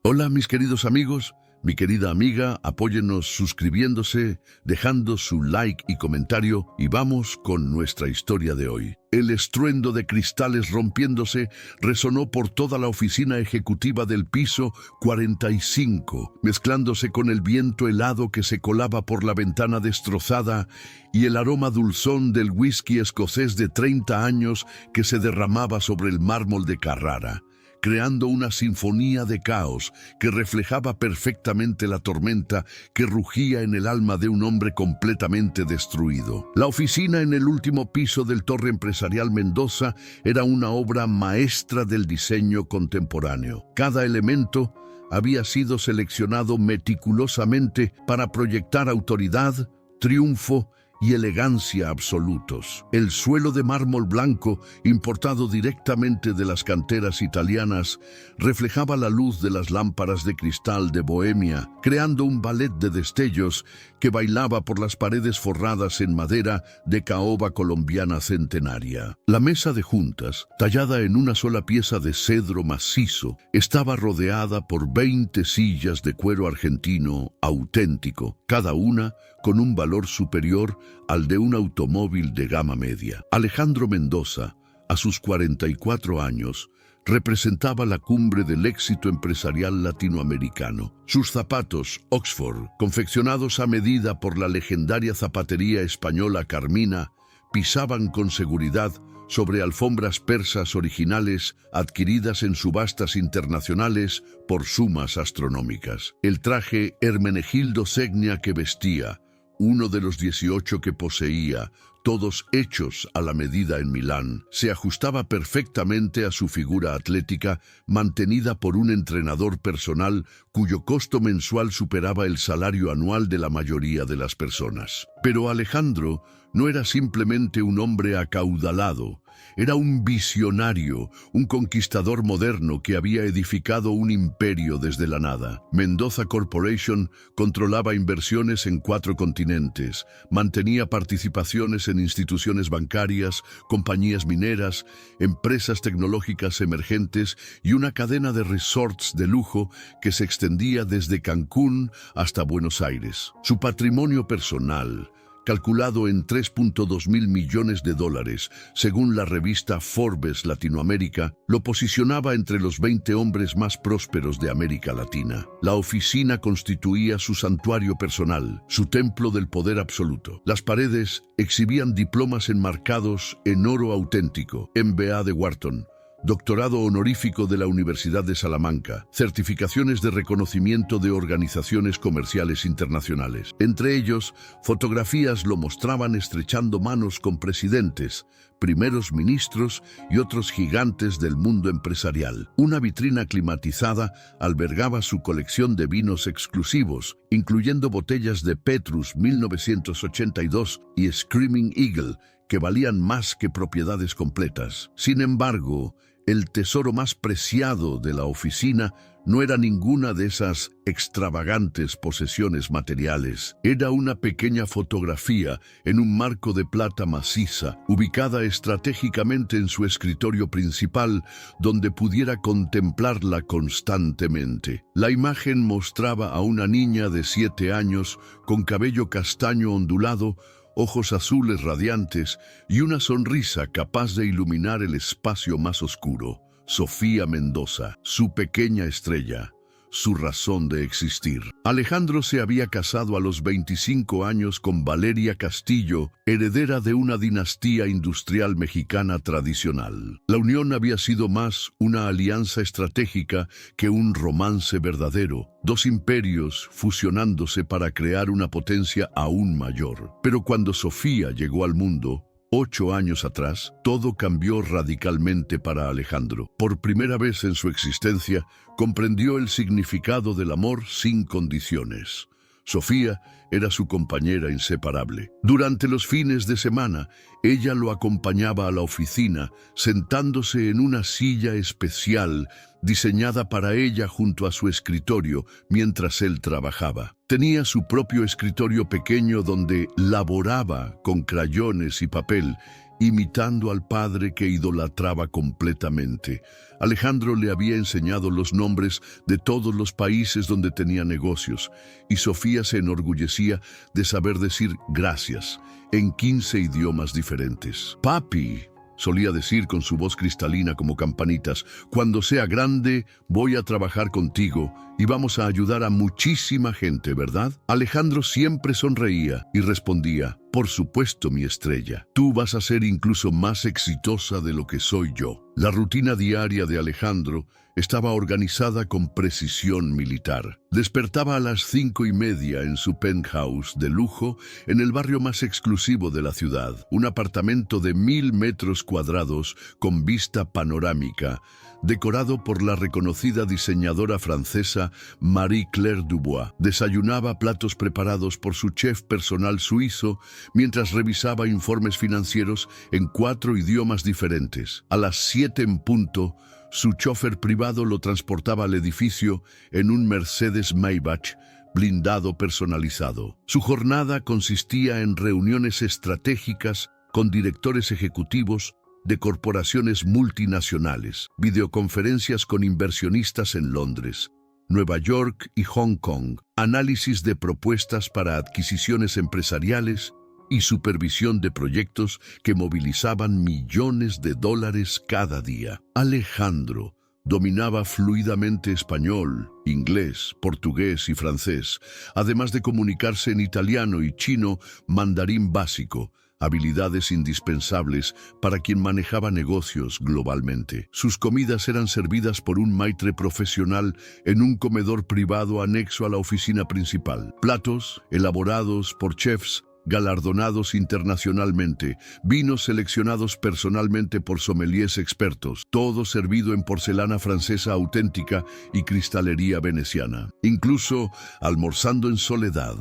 Hola mis queridos amigos, mi querida amiga, apóyennos suscribiéndose, dejando su like y comentario y vamos con nuestra historia de hoy. El estruendo de cristales rompiéndose resonó por toda la oficina ejecutiva del piso 45, mezclándose con el viento helado que se colaba por la ventana destrozada y el aroma dulzón del whisky escocés de 30 años que se derramaba sobre el mármol de Carrara, creando una sinfonía de caos que reflejaba perfectamente la tormenta que rugía en el alma de un hombre completamente destruido. La oficina en el último piso del Torre Empresarial Mendoza era una obra maestra del diseño contemporáneo. Cada elemento había sido seleccionado meticulosamente para proyectar autoridad, triunfo y elegancia absolutos. El suelo de mármol blanco, importado directamente de las canteras italianas, reflejaba la luz de las lámparas de cristal de Bohemia, creando un ballet de destellos que bailaba por las paredes forradas en madera de caoba colombiana centenaria. La mesa de juntas, tallada en una sola pieza de cedro macizo, estaba rodeada por 20 sillas de cuero argentino auténtico, cada una con un valor superior al de un automóvil de gama media. Alejandro Mendoza, a sus 44 años, representaba la cumbre del éxito empresarial latinoamericano. Sus zapatos Oxford, confeccionados a medida por la legendaria zapatería española Carmina, pisaban con seguridad sobre alfombras persas originales adquiridas en subastas internacionales por sumas astronómicas. El traje Hermenegildo Zegna que vestía, uno de los 18 que poseía, todos hechos a la medida en Milán, se ajustaba perfectamente a su figura atlética, mantenida por un entrenador personal cuyo costo mensual superaba el salario anual de la mayoría de las personas. Pero Alejandro no era simplemente un hombre acaudalado, era un visionario, un conquistador moderno que había edificado un imperio desde la nada. Mendoza Corporation controlaba inversiones en 4 continentes, mantenía participaciones en instituciones bancarias, compañías mineras, empresas tecnológicas emergentes y una cadena de resorts de lujo que se extendía desde Cancún hasta Buenos Aires. Su patrimonio personal, calculado en 3.2 mil millones de dólares, según la revista Forbes Latinoamérica, lo posicionaba entre los 20 hombres más prósperos de América Latina. La oficina constituía su santuario personal, su templo del poder absoluto. Las paredes exhibían diplomas enmarcados en oro auténtico, MBA de Wharton, doctorado honorífico de la Universidad de Salamanca, certificaciones de reconocimiento de organizaciones comerciales internacionales. Entre ellos, fotografías lo mostraban estrechando manos con presidentes, primeros ministros y otros gigantes del mundo empresarial. Una vitrina climatizada albergaba su colección de vinos exclusivos, incluyendo botellas de Petrus 1982 y Screaming Eagle, que valían más que propiedades completas. Sin embargo, el tesoro más preciado de la oficina no era ninguna de esas extravagantes posesiones materiales. Era una pequeña fotografía en un marco de plata maciza, ubicada estratégicamente en su escritorio principal, donde pudiera contemplarla constantemente. La imagen mostraba a una niña de 7 años con cabello castaño ondulado, ojos azules radiantes y una sonrisa capaz de iluminar el espacio más oscuro. Sofía Mendoza, su pequeña estrella, su razón de existir. Alejandro se había casado a los 25 años con Valeria Castillo, heredera de una dinastía industrial mexicana tradicional. La unión había sido más una alianza estratégica que un romance verdadero, 2 imperios fusionándose para crear una potencia aún mayor. Pero cuando Sofía llegó al mundo, 8 años atrás, todo cambió radicalmente para Alejandro. Por primera vez en su existencia, comprendió el significado del amor sin condiciones. Sofía era su compañera inseparable. Durante los fines de semana, ella lo acompañaba a la oficina, sentándose en una silla especial diseñada para ella junto a su escritorio mientras él trabajaba. Tenía su propio escritorio pequeño donde laboraba con crayones y papel imitando al padre que idolatraba completamente. Alejandro le había enseñado los nombres de todos los países donde tenía negocios, y Sofía se enorgullecía de saber decir gracias en 15 idiomas diferentes. Papi, solía decir con su voz cristalina como campanitas, cuando sea grande voy a trabajar contigo y vamos a ayudar a muchísima gente, ¿verdad? Alejandro siempre sonreía y respondía, por supuesto, mi estrella, tú vas a ser incluso más exitosa de lo que soy yo. La rutina diaria de Alejandro estaba organizada con precisión militar. Despertaba a las 5:30 en su penthouse de lujo en el barrio más exclusivo de la ciudad, un apartamento de 1000 metros cuadrados con vista panorámica, decorado por la reconocida diseñadora francesa Marie-Claire Dubois. Desayunaba platos preparados por su chef personal suizo mientras revisaba informes financieros en 4 idiomas diferentes. A las 7 en punto, su chofer privado lo transportaba al edificio en un Mercedes Maybach blindado personalizado. Su jornada consistía en reuniones estratégicas con directores ejecutivos de corporaciones multinacionales, videoconferencias con inversionistas en Londres, Nueva York y Hong Kong, análisis de propuestas para adquisiciones empresariales y supervisión de proyectos que movilizaban millones de dólares cada día. Alejandro dominaba fluidamente español, inglés, portugués y francés, además de comunicarse en italiano y chino mandarín básico, habilidades indispensables para quien manejaba negocios globalmente. Sus comidas eran servidas por un maitre profesional en un comedor privado anexo a la oficina principal. Platos elaborados por chefs galardonados internacionalmente, vinos seleccionados personalmente por sommeliers expertos, todo servido en porcelana francesa auténtica y cristalería veneciana. Incluso almorzando en soledad,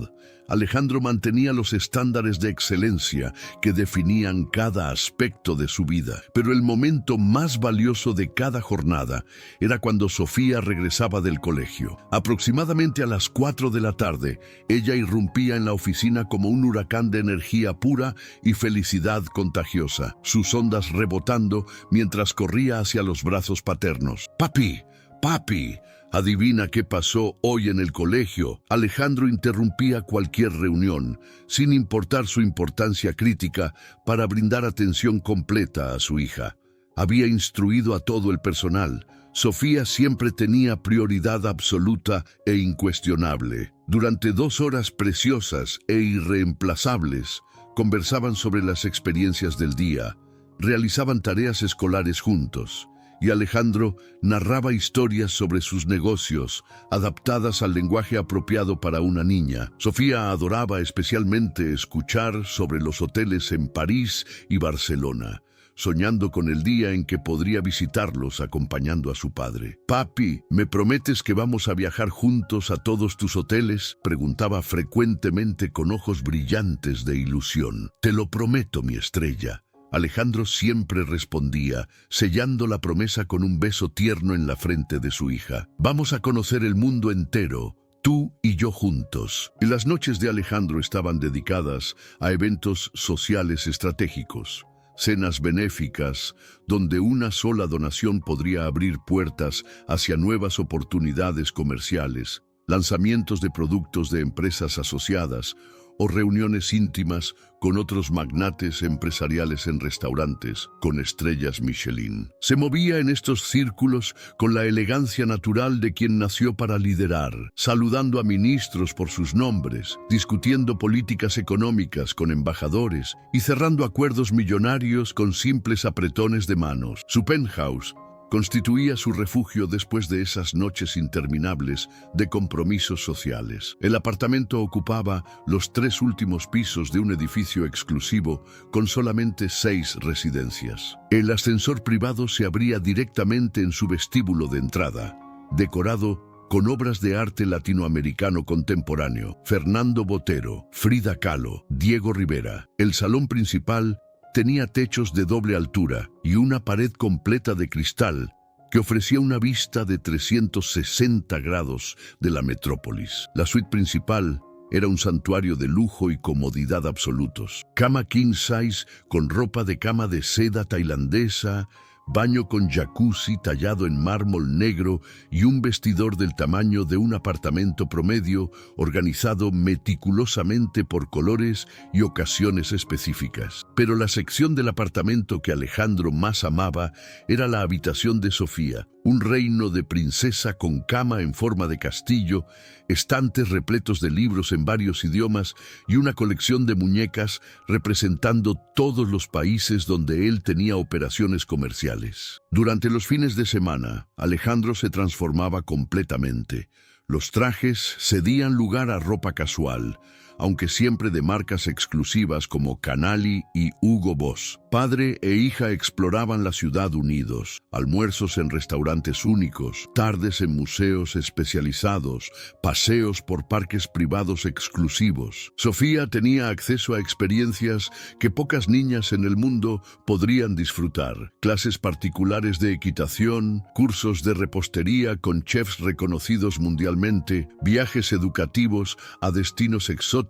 Alejandro mantenía los estándares de excelencia que definían cada aspecto de su vida. Pero el momento más valioso de cada jornada era cuando Sofía regresaba del colegio. Aproximadamente a las 4 de la tarde, ella irrumpía en la oficina como un huracán de energía pura y felicidad contagiosa, sus ondas rebotando mientras corría hacia los brazos paternos. «Papi, papi, adivina qué pasó hoy en el colegio». Alejandro interrumpía cualquier reunión, sin importar su importancia crítica, para brindar atención completa a su hija. Había instruido a todo el personal. Sofía siempre tenía prioridad absoluta e incuestionable. Durante 2 horas preciosas e irreemplazables, conversaban sobre las experiencias del día, realizaban tareas escolares juntos, y Alejandro narraba historias sobre sus negocios, adaptadas al lenguaje apropiado para una niña. Sofía adoraba especialmente escuchar sobre los hoteles en París y Barcelona, soñando con el día en que podría visitarlos acompañando a su padre. «Papi, ¿me prometes que vamos a viajar juntos a todos tus hoteles?», preguntaba frecuentemente con ojos brillantes de ilusión. «Te lo prometo, mi estrella». Alejandro siempre respondía, sellando la promesa con un beso tierno en la frente de su hija. «Vamos a conocer el mundo entero, tú y yo juntos». Y las noches de Alejandro estaban dedicadas a eventos sociales estratégicos, cenas benéficas, donde una sola donación podría abrir puertas hacia nuevas oportunidades comerciales, lanzamientos de productos de empresas asociadas o reuniones íntimas con otros magnates empresariales en restaurantes con estrellas Michelin. Se movía en estos círculos con la elegancia natural de quien nació para liderar, saludando a ministros por sus nombres, discutiendo políticas económicas con embajadores y cerrando acuerdos millonarios con simples apretones de manos. Su penthouse constituía su refugio después de esas noches interminables de compromisos sociales. El apartamento ocupaba los 3 últimos pisos de un edificio exclusivo con solamente 6 residencias. El ascensor privado se abría directamente en su vestíbulo de entrada, decorado con obras de arte latinoamericano contemporáneo: Fernando Botero, Frida Kahlo, Diego Rivera. El salón principal tenía techos de doble altura y una pared completa de cristal que ofrecía una vista de 360 grados de la metrópolis. La suite principal Era un santuario de lujo y comodidad absolutos. Cama king size con ropa de cama de seda tailandesa, baño con jacuzzi tallado en mármol negro y un vestidor del tamaño de un apartamento promedio organizado meticulosamente por colores y ocasiones específicas. Pero la sección del apartamento que Alejandro más amaba era la habitación de Sofía, un reino de princesa con cama en forma de castillo, estantes repletos de libros en varios idiomas y una colección de muñecas representando todos los países donde él tenía operaciones comerciales. Durante los fines de semana, Alejandro se transformaba completamente. Los trajes cedían lugar a ropa casual, aunque siempre de marcas exclusivas como Canali y Hugo Boss. Padre e hija exploraban la ciudad unidos, almuerzos en restaurantes únicos, tardes en museos especializados, paseos por parques privados exclusivos. Sofía tenía acceso a experiencias que pocas niñas en el mundo podrían disfrutar. Clases particulares de equitación, cursos de repostería con chefs reconocidos mundialmente, viajes educativos a destinos exóticos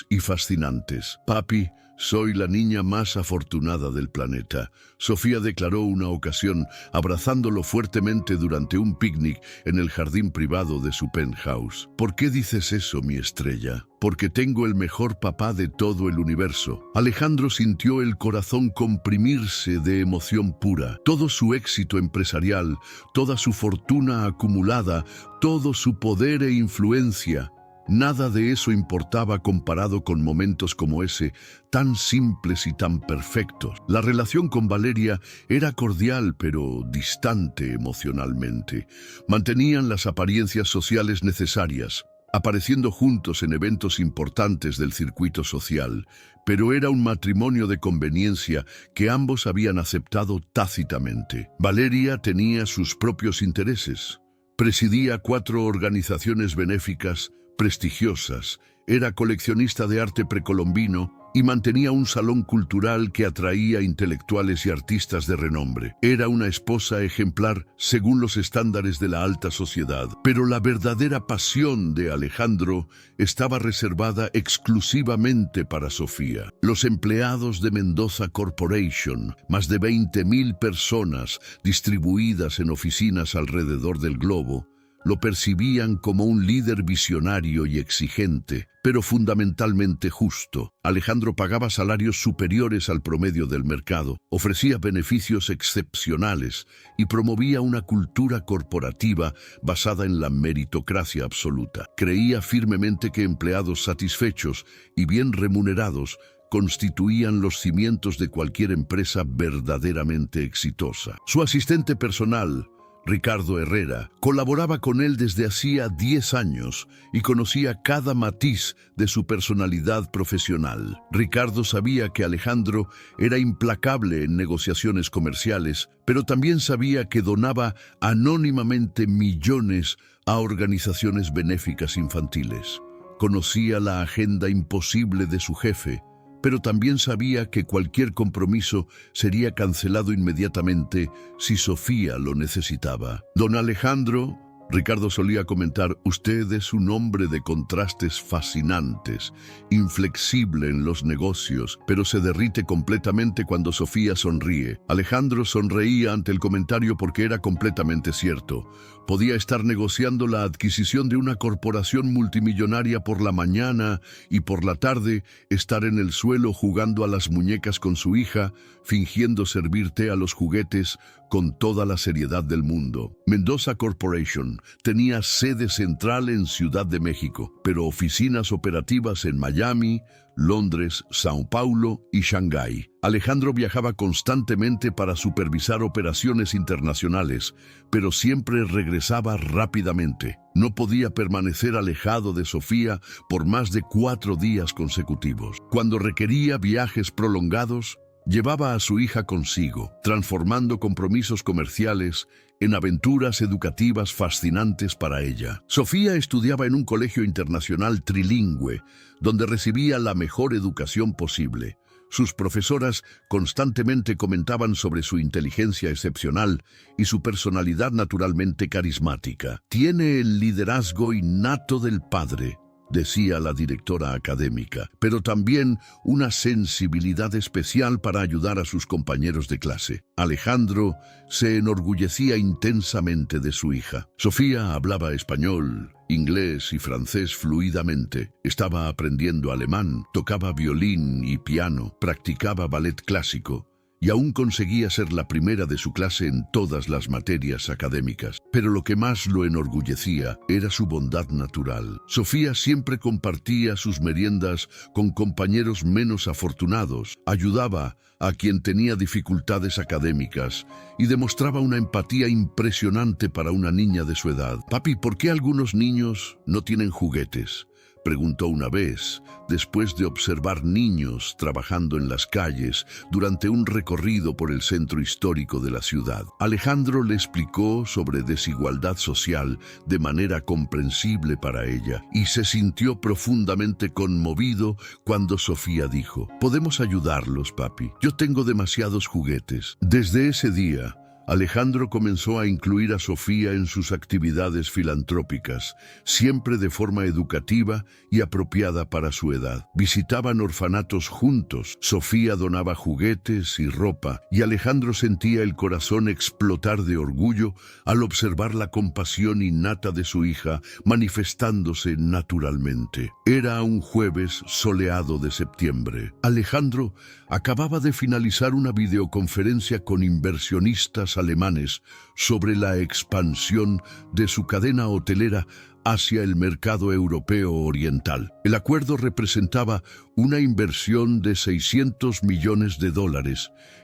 y fascinantes. Papi, soy la niña más afortunada del planeta, Sofía declaró una ocasión, abrazándolo fuertemente durante un picnic en el jardín privado de su penthouse. ¿Por qué dices eso, mi estrella? Porque tengo el mejor papá de todo el universo. Alejandro sintió el corazón comprimirse de emoción pura. Todo su éxito empresarial, toda su fortuna acumulada, todo su poder e influencia, nada de eso importaba comparado con momentos como ese, tan simples y tan perfectos. La relación con Valeria era cordial pero distante emocionalmente. Mantenían las apariencias sociales necesarias, apareciendo juntos en eventos importantes del circuito social, pero era un matrimonio de conveniencia que ambos habían aceptado tácitamente. Valeria tenía sus propios intereses. Presidía 4 organizaciones benéficas prestigiosas, era coleccionista de arte precolombino y mantenía un salón cultural que atraía intelectuales y artistas de renombre. Era una esposa ejemplar según los estándares de la alta sociedad, pero la verdadera pasión de Alejandro estaba reservada exclusivamente para Sofía. Los empleados de Mendoza Corporation, más de 20,000 personas distribuidas en oficinas alrededor del globo, lo percibían como un líder visionario y exigente, pero fundamentalmente justo. Alejandro pagaba salarios superiores al promedio del mercado, ofrecía beneficios excepcionales y promovía una cultura corporativa basada en la meritocracia absoluta. Creía firmemente que empleados satisfechos y bien remunerados constituían los cimientos de cualquier empresa verdaderamente exitosa. Su asistente personal, Ricardo Herrera, colaboraba con él desde hacía 10 años y conocía cada matiz de su personalidad profesional. Ricardo sabía que Alejandro era implacable en negociaciones comerciales, pero también sabía que donaba anónimamente millones a organizaciones benéficas infantiles. Conocía la agenda imposible de su jefe, pero también sabía que cualquier compromiso sería cancelado inmediatamente si Sofía lo necesitaba. Don Alejandro, Ricardo solía comentar, usted es un hombre de contrastes fascinantes, inflexible en los negocios, pero se derrite completamente cuando Sofía sonríe. Alejandro sonreía ante el comentario porque era completamente cierto. Podía estar negociando la adquisición de una corporación multimillonaria por la mañana y por la tarde estar en el suelo jugando a las muñecas con su hija, fingiendo servir té a los juguetes con toda la seriedad del mundo. Mendoza Corporation tenía sede central en Ciudad de México, pero oficinas operativas en Miami, Londres, Sao Paulo y Shanghái. Alejandro viajaba constantemente para supervisar operaciones internacionales, pero siempre regresaba rápidamente. No podía permanecer alejado de Sofía por más de 4 días consecutivos. Cuando requería viajes prolongados, llevaba a su hija consigo, transformando compromisos comerciales en aventuras educativas fascinantes para ella. Sofía estudiaba en un colegio internacional trilingüe, donde recibía la mejor educación posible. Sus profesoras constantemente comentaban sobre su inteligencia excepcional y su personalidad naturalmente carismática. Tiene el liderazgo innato del padre, decía la directora académica, pero también una sensibilidad especial para ayudar a sus compañeros de clase. Alejandro se enorgullecía intensamente de su hija. Sofía hablaba español, inglés y francés fluidamente. Estaba aprendiendo alemán, tocaba violín y piano, practicaba ballet clásico y aún conseguía ser la primera de su clase en todas las materias académicas. Pero lo que más lo enorgullecía era su bondad natural. Sofía siempre compartía sus meriendas con compañeros menos afortunados, ayudaba a quien tenía dificultades académicas y demostraba una empatía impresionante para una niña de su edad. «Papi, ¿por qué algunos niños no tienen juguetes?», preguntó una vez, después de observar niños trabajando en las calles durante un recorrido por el centro histórico de la ciudad. Alejandro le explicó sobre desigualdad social de manera comprensible para ella y se sintió profundamente conmovido cuando Sofía dijo: «Podemos ayudarlos, papi. Yo tengo demasiados juguetes». Desde ese día, Alejandro comenzó a incluir a Sofía en sus actividades filantrópicas, siempre de forma educativa y apropiada para su edad. Visitaban orfanatos juntos, Sofía donaba juguetes y ropa, y Alejandro sentía el corazón explotar de orgullo al observar la compasión innata de su hija manifestándose naturalmente. Era un jueves soleado de septiembre. Alejandro acababa de finalizar una videoconferencia con inversionistas alemanes sobre la expansión de su cadena hotelera hacia el mercado europeo oriental. El acuerdo representaba una inversión de $600 millones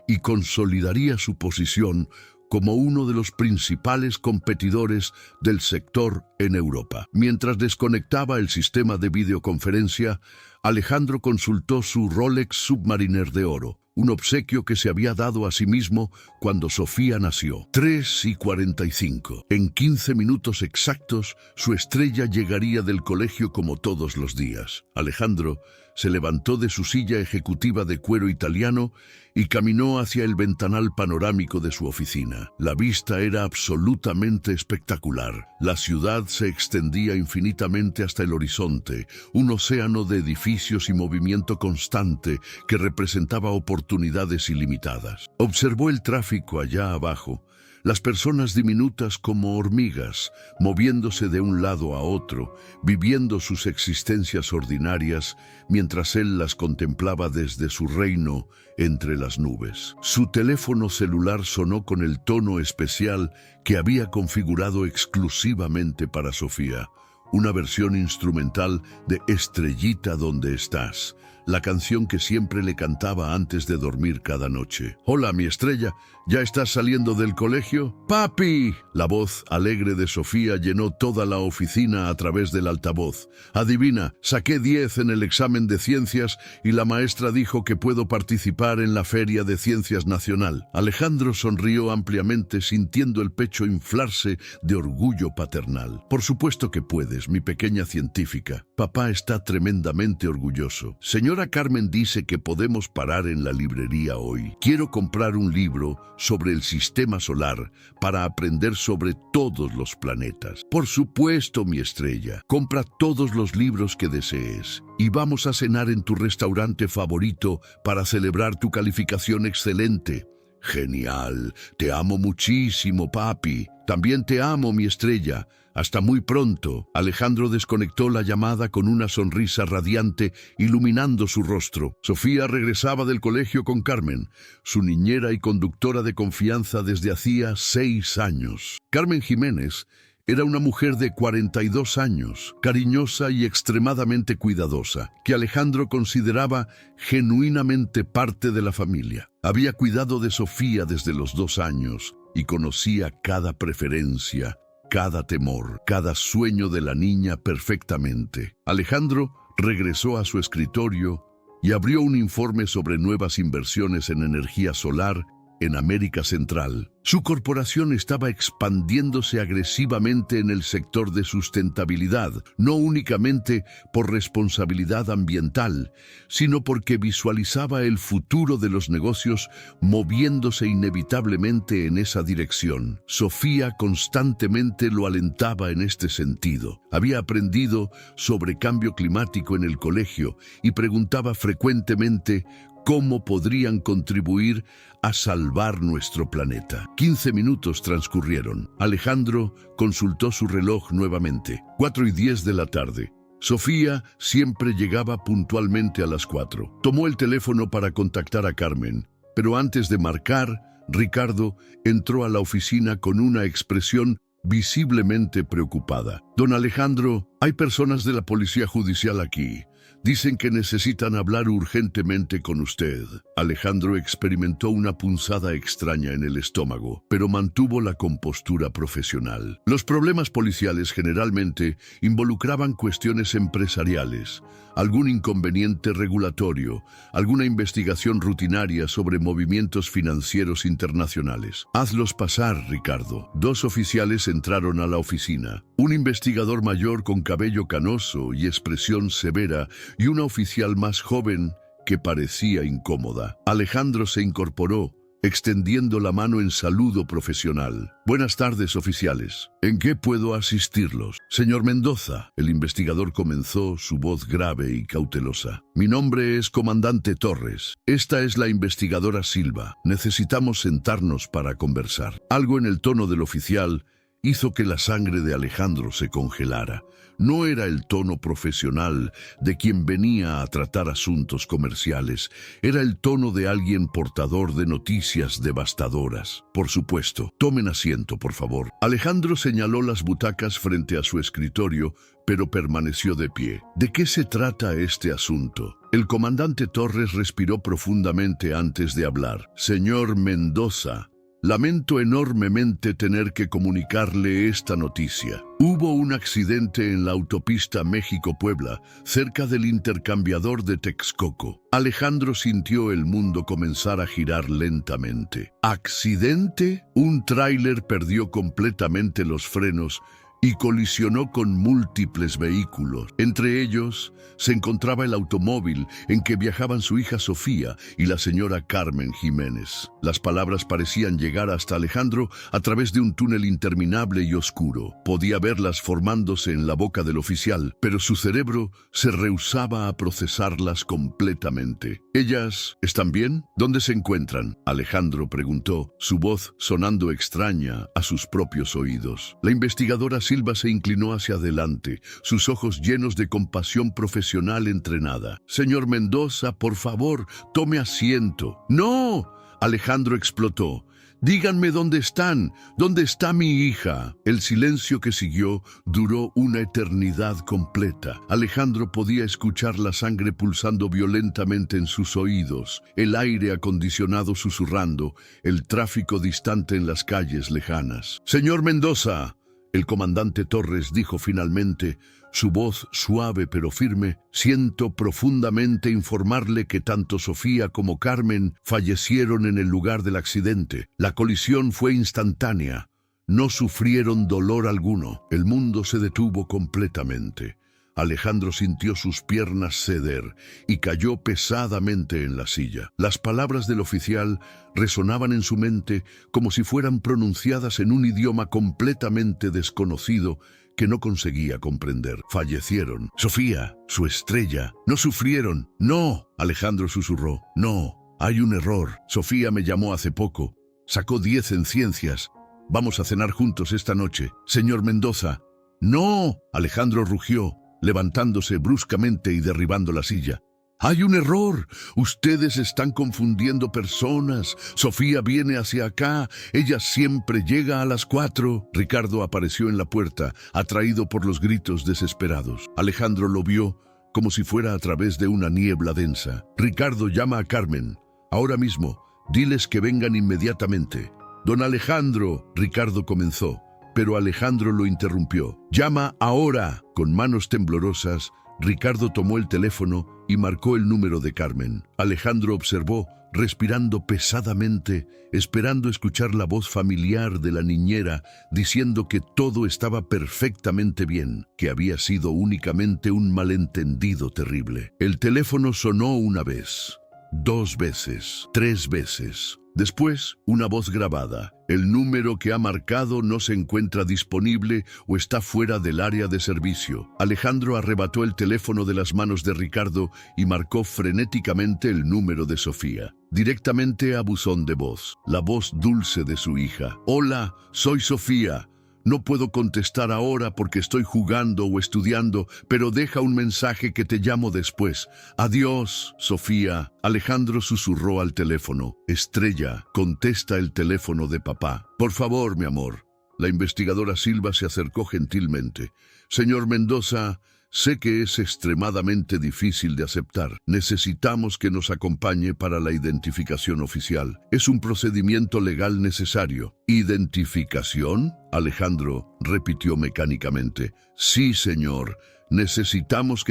y consolidaría su posición como uno de los principales competidores del sector en Europa. Mientras desconectaba el sistema de videoconferencia, Alejandro consultó su Rolex Submariner de oro, un obsequio que se había dado a sí mismo cuando Sofía nació. 3:45. En 15 minutos exactos, su estrella llegaría del colegio como todos los días. Alejandro se levantó de su silla ejecutiva de cuero italiano y caminó hacia el ventanal panorámico de su oficina. La vista era absolutamente espectacular. La ciudad se extendía infinitamente hasta el horizonte, un océano de edificios y movimiento constante que representaba oportunidades ilimitadas. Observó el tráfico allá abajo, las personas diminutas como hormigas, moviéndose de un lado a otro, viviendo sus existencias ordinarias, mientras él las contemplaba desde su reino entre las nubes. Su teléfono celular sonó con el tono especial que había configurado exclusivamente para Sofía, una versión instrumental de Estrellita donde estás, la canción que siempre le cantaba antes de dormir cada noche. «Hola, mi estrella, ¿ya estás saliendo del colegio?» «¡Papi!». La voz alegre de Sofía llenó toda la oficina a través del altavoz. «Adivina, saqué 10 en el examen de ciencias y la maestra dijo que puedo participar en la Feria de Ciencias Nacional». Alejandro sonrió ampliamente, sintiendo el pecho inflarse de orgullo paternal. «Por supuesto que puedes, mi pequeña científica. Papá está tremendamente orgulloso. Señora Carmen dice que podemos parar en la librería hoy. Quiero comprar un libro sobre el sistema solar para aprender sobre todos los planetas». «Por supuesto, mi estrella. Compra todos los libros que desees y vamos a cenar en tu restaurante favorito para celebrar tu calificación excelente». «Genial. Te amo muchísimo, papi. También te amo, mi estrella. Hasta muy pronto». Alejandro desconectó la llamada con una sonrisa radiante iluminando su rostro. Sofía regresaba del colegio con Carmen, su niñera y conductora de confianza desde hacía 6 años. Carmen Jiménez era una mujer de 42 años, cariñosa y extremadamente cuidadosa, que Alejandro consideraba genuinamente parte de la familia. Había cuidado de Sofía desde los 2 años y conocía cada preferencia, cada temor, cada sueño de la niña perfectamente. Alejandro regresó a su escritorio y abrió un informe sobre nuevas inversiones en energía solar en América Central. Su corporación estaba expandiéndose agresivamente en el sector de sustentabilidad, no únicamente por responsabilidad ambiental, sino porque visualizaba el futuro de los negocios moviéndose inevitablemente en esa dirección. Sofía constantemente lo alentaba en este sentido. Había aprendido sobre cambio climático en el colegio y preguntaba frecuentemente cómo podrían contribuir a salvar nuestro planeta. 15 minutos transcurrieron. Alejandro consultó su reloj nuevamente. 4:10 de la tarde. Sofía siempre llegaba puntualmente a las 4. Tomó el teléfono para contactar a Carmen, pero antes de marcar, Ricardo entró a la oficina con una expresión visiblemente preocupada. Don Alejandro, hay personas de la policía judicial aquí. Dicen que necesitan hablar urgentemente con usted. Alejandro experimentó una punzada extraña en el estómago, pero mantuvo la compostura profesional. Los problemas policiales generalmente involucraban cuestiones empresariales, algún inconveniente regulatorio, alguna investigación rutinaria sobre movimientos financieros internacionales. Hazlos pasar, Ricardo. 2 oficiales entraron a la oficina. Un investigador mayor con cabello canoso y expresión severa y una oficial más joven que parecía incómoda. Alejandro se incorporó, extendiendo la mano en saludo profesional. Buenas tardes, oficiales. ¿En qué puedo asistirlos? Señor Mendoza, el investigador comenzó, su voz grave y cautelosa. Mi nombre es Comandante Torres. Esta es la investigadora Silva. Necesitamos sentarnos para conversar. Algo en el tono del oficial hizo que la sangre de Alejandro se congelara. No era el tono profesional de quien venía a tratar asuntos comerciales. Era el tono de alguien portador de noticias devastadoras. Por supuesto, tomen asiento, por favor. Alejandro señaló las butacas frente a su escritorio, pero permaneció de pie. ¿De qué se trata este asunto? El comandante Torres respiró profundamente antes de hablar. Señor Mendoza, lamento enormemente tener que comunicarle esta noticia. Hubo un accidente en la autopista México-Puebla, cerca del intercambiador de Texcoco. Alejandro sintió el mundo comenzar a girar lentamente. ¿Accidente? Un tráiler perdió completamente los frenos y colisionó con múltiples vehículos. Entre ellos se encontraba el automóvil en que viajaban su hija Sofía y la señora Carmen Jiménez. Las palabras parecían llegar hasta Alejandro a través de un túnel interminable y oscuro. Podía verlas formándose en la boca del oficial, pero su cerebro se rehusaba a procesarlas completamente. ¿Ellas están bien? ¿Dónde se encuentran? Alejandro preguntó, su voz sonando extraña a sus propios oídos. La investigadora Silva se inclinó hacia adelante, sus ojos llenos de compasión profesional entrenada. Señor Mendoza, por favor, tome asiento. ¡No! Alejandro explotó. Díganme dónde están. ¿Dónde está mi hija? El silencio que siguió duró una eternidad completa. Alejandro podía escuchar la sangre pulsando violentamente en sus oídos, el aire acondicionado susurrando, el tráfico distante en las calles lejanas. Señor Mendoza, el comandante Torres dijo finalmente, su voz suave pero firme, siento profundamente informarle que tanto Sofía como Carmen fallecieron en el lugar del accidente. La colisión fue instantánea. No sufrieron dolor alguno. El mundo se detuvo completamente. Alejandro sintió sus piernas ceder y cayó pesadamente en la silla. Las palabras del oficial resonaban en su mente como si fueran pronunciadas en un idioma completamente desconocido que no conseguía comprender. Fallecieron. Sofía, su estrella. No sufrieron. No, Alejandro susurró. No, hay un error. Sofía me llamó hace poco. Sacó 10 en ciencias. Vamos a cenar juntos esta noche. Señor Mendoza. No, Alejandro rugió, levantándose bruscamente y derribando la silla. ¡Hay un error! Ustedes están confundiendo personas. Sofía viene hacia acá. Ella siempre llega a las 4. Ricardo apareció en la puerta, atraído por los gritos desesperados. Alejandro lo vio como si fuera a través de una niebla densa. Ricardo, llama a Carmen. Ahora mismo. Diles que vengan inmediatamente. Don Alejandro, Ricardo comenzó, pero Alejandro lo interrumpió. Llama ahora. Con manos temblorosas, Ricardo tomó el teléfono y marcó el número de Carmen. Alejandro observó, respirando pesadamente, esperando escuchar la voz familiar de la niñera diciendo que todo estaba perfectamente bien, que había sido únicamente un malentendido terrible. El teléfono sonó una vez, 2 veces, 3 veces. Después, una voz grabada. El número que ha marcado no se encuentra disponible o está fuera del área de servicio. Alejandro arrebató el teléfono de las manos de Ricardo y marcó frenéticamente el número de Sofía. Directamente a buzón de voz, la voz dulce de su hija. Hola, soy Sofía. No puedo contestar ahora porque estoy jugando o estudiando, pero deja un mensaje que te llamo después. Adiós, Sofía. Alejandro susurró al teléfono. Estrella, contesta el teléfono de papá. Por favor, mi amor. La investigadora Silva se acercó gentilmente. Señor Mendoza, sé que es extremadamente difícil de aceptar. Necesitamos que nos acompañe para la identificación oficial. Es un procedimiento legal necesario. ¿Identificación? Alejandro repitió mecánicamente. Sí, señor. Necesitamos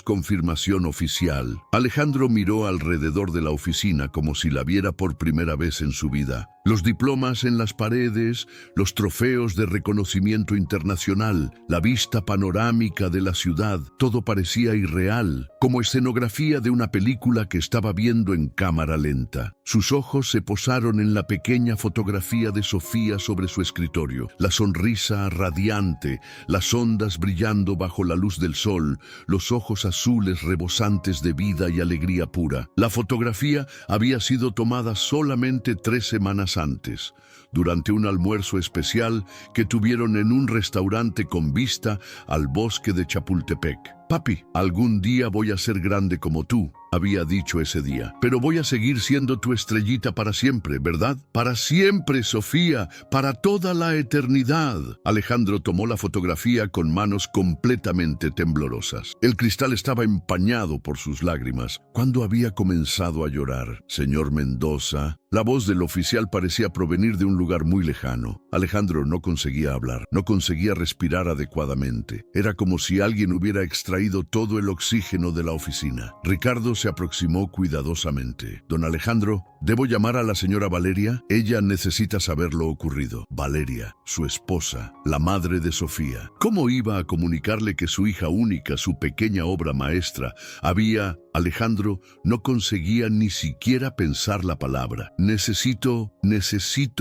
confirmación oficial. Alejandro miró alrededor de la oficina como si la viera por primera vez en su vida. Los diplomas en las paredes, los trofeos de reconocimiento internacional, la vista panorámica de la ciudad, todo parecía irreal, como escenografía de una película que estaba viendo en cámara lenta. Sus ojos se posaron en la pequeña fotografía de Sofía sobre su escritorio, la sonrisa radiante, las ondas brillando bajo la luz del sol, los ojos azules rebosantes de vida y alegría pura. La fotografía había sido tomada solamente 3 semanas antes, durante un almuerzo especial que tuvieron en un restaurante con vista al bosque de Chapultepec. Papi, algún día voy a ser grande como tú, había dicho ese día. Pero voy a seguir siendo tu estrellita para siempre, ¿verdad? Para siempre, Sofía, para toda la eternidad. Alejandro tomó la fotografía con manos completamente temblorosas. El cristal estaba empañado por sus lágrimas. ¿Cuándo había comenzado a llorar? Señor Mendoza. La voz del oficial parecía provenir de un lugar muy lejano. Alejandro no conseguía hablar, no conseguía respirar adecuadamente. Era como si alguien hubiera extraído todo el oxígeno de la oficina. Ricardo se aproximó cuidadosamente. Don Alejandro, ¿debo llamar a la señora Valeria? Ella necesita saber lo ocurrido. Valeria, su esposa, la madre de Sofía. ¿Cómo iba a comunicarle que su hija única, su pequeña obra maestra, había... Alejandro no conseguía ni siquiera pensar la palabra. Necesito